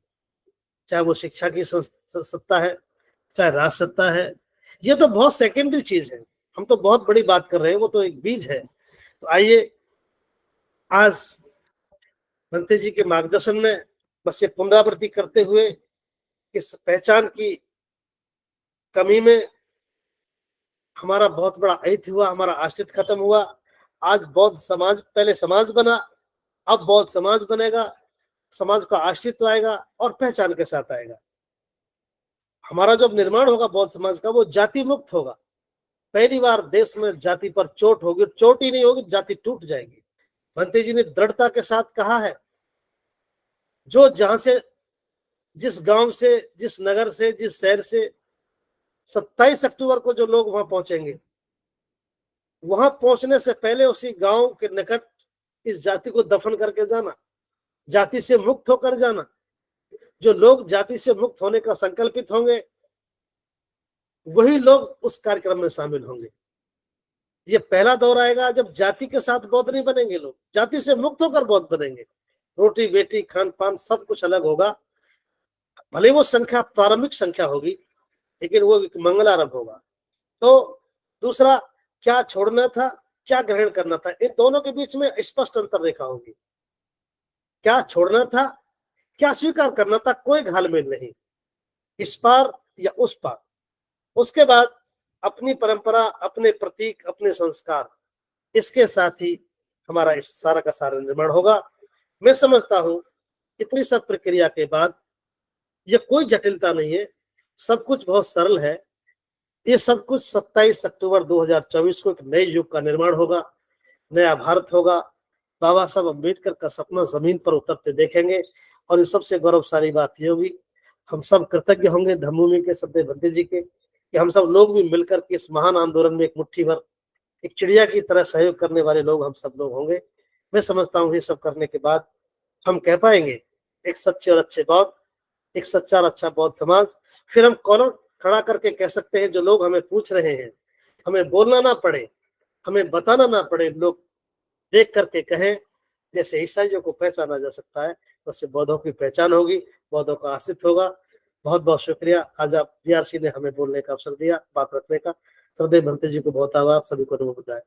चाहे वो शिक्षा की सत्ता है, चाहे राज सत्ता है, ये तो बहुत सेकेंडरी चीज है, हम तो बहुत बड़ी बात कर रहे हैं, वो तो एक बीज है। तो आइए आज भंते जी के मार्गदर्शन में बस ये पुनरावृत्ति करते हुए इस पहचान की कमी में हमारा बहुत बड़ा अहित हुआ, हमारा आश्रित खत्म हुआ। आज बौद्ध समाज, पहले समाज बना, अब बौद्ध समाज बनेगा, समाज का आश्रित आएगा और पहचान के साथ आएगा। हमारा जब निर्माण होगा बौद्ध समाज का, वो जाति मुक्त होगा। पहली बार देश में जाति पर चोट होगी, चोट ही नहीं होगी, जाति टूट जाएगी। भंते जी ने दृढ़ता के साथ कहा है, जो जहां से, जिस गांव से, जिस नगर से, जिस शहर से 27 अक्टूबर को जो लोग वहां पहुंचेंगे, वहां पहुंचने से पहले उसी गांव के निकट इस जाति को दफन करके जाना, जाति से मुक्त होकर जाना। जो लोग जाति से मुक्त होने का संकल्पित होंगे, वही लोग उस कार्यक्रम में शामिल होंगे। ये पहला दौर आएगा जब जाति के साथ बौद्ध नहीं बनेंगे लोग, जाति से मुक्त होकर बौद्ध बनेंगे। रोटी बेटी खान पान सब कुछ अलग होगा, भले वो संख्या प्रारंभिक संख्या होगी, लेकिन वो एक मंगलारंभ होगा। तो दूसरा, क्या छोड़ना था, क्या ग्रहण करना था, इन दोनों के बीच में स्पष्ट अंतर रेखा होगी। क्या छोड़ना था, क्या स्वीकार करना था, कोई घालमेल नहीं, इस पार या उस पार। उसके बाद अपनी परंपरा, अपने प्रतीक, अपने संस्कार, इसके साथ ही हमारा इस सारा का सारा निर्माण होगा। मैं समझता हूं इतनी सब प्रक्रिया के बाद ये कोई जटिलता नहीं है, सब कुछ बहुत सरल है। ये सब कुछ 27 अक्टूबर 2024 को एक नए युग का निर्माण होगा, नया भारत होगा। बाबा साहब अम्बेडकर का सपना जमीन पर उतरते देखेंगे। और ये सबसे गौरवशाली बात ये होगी, हम सब कृतज्ञ होंगे धम्मभूमि के सदैव भंते जी के, कि हम सब लोग भी मिलकर के इस महान आंदोलन में एक मुट्ठी भर, एक चिड़िया की तरह सहयोग करने वाले लोग हम सब लोग होंगे। मैं समझता हूँ ये सब करने के बाद हम कह पाएंगे एक सच्चे और अच्छे बौद्ध, एक सच्चा और अच्छा बौद्ध समाज। फिर हम कॉलर खड़ा करके कह सकते हैं, जो लोग हमें पूछ रहे हैं, हमें बोलना ना पड़े, हमें बताना ना पड़े, लोग देख करके कहें। जैसे ईसाइयों को पहचाना जा सकता है, वैसे बौद्धों की पहचान होगी, बौद्धों का आश्रित होगा। बहुत बहुत शुक्रिया, आज आप बीआरसी ने हमें बोलने का अवसर दिया, बात रखने का। सदैव भंते जी को बहुत आभार, सभी को नमो बुद्धाय।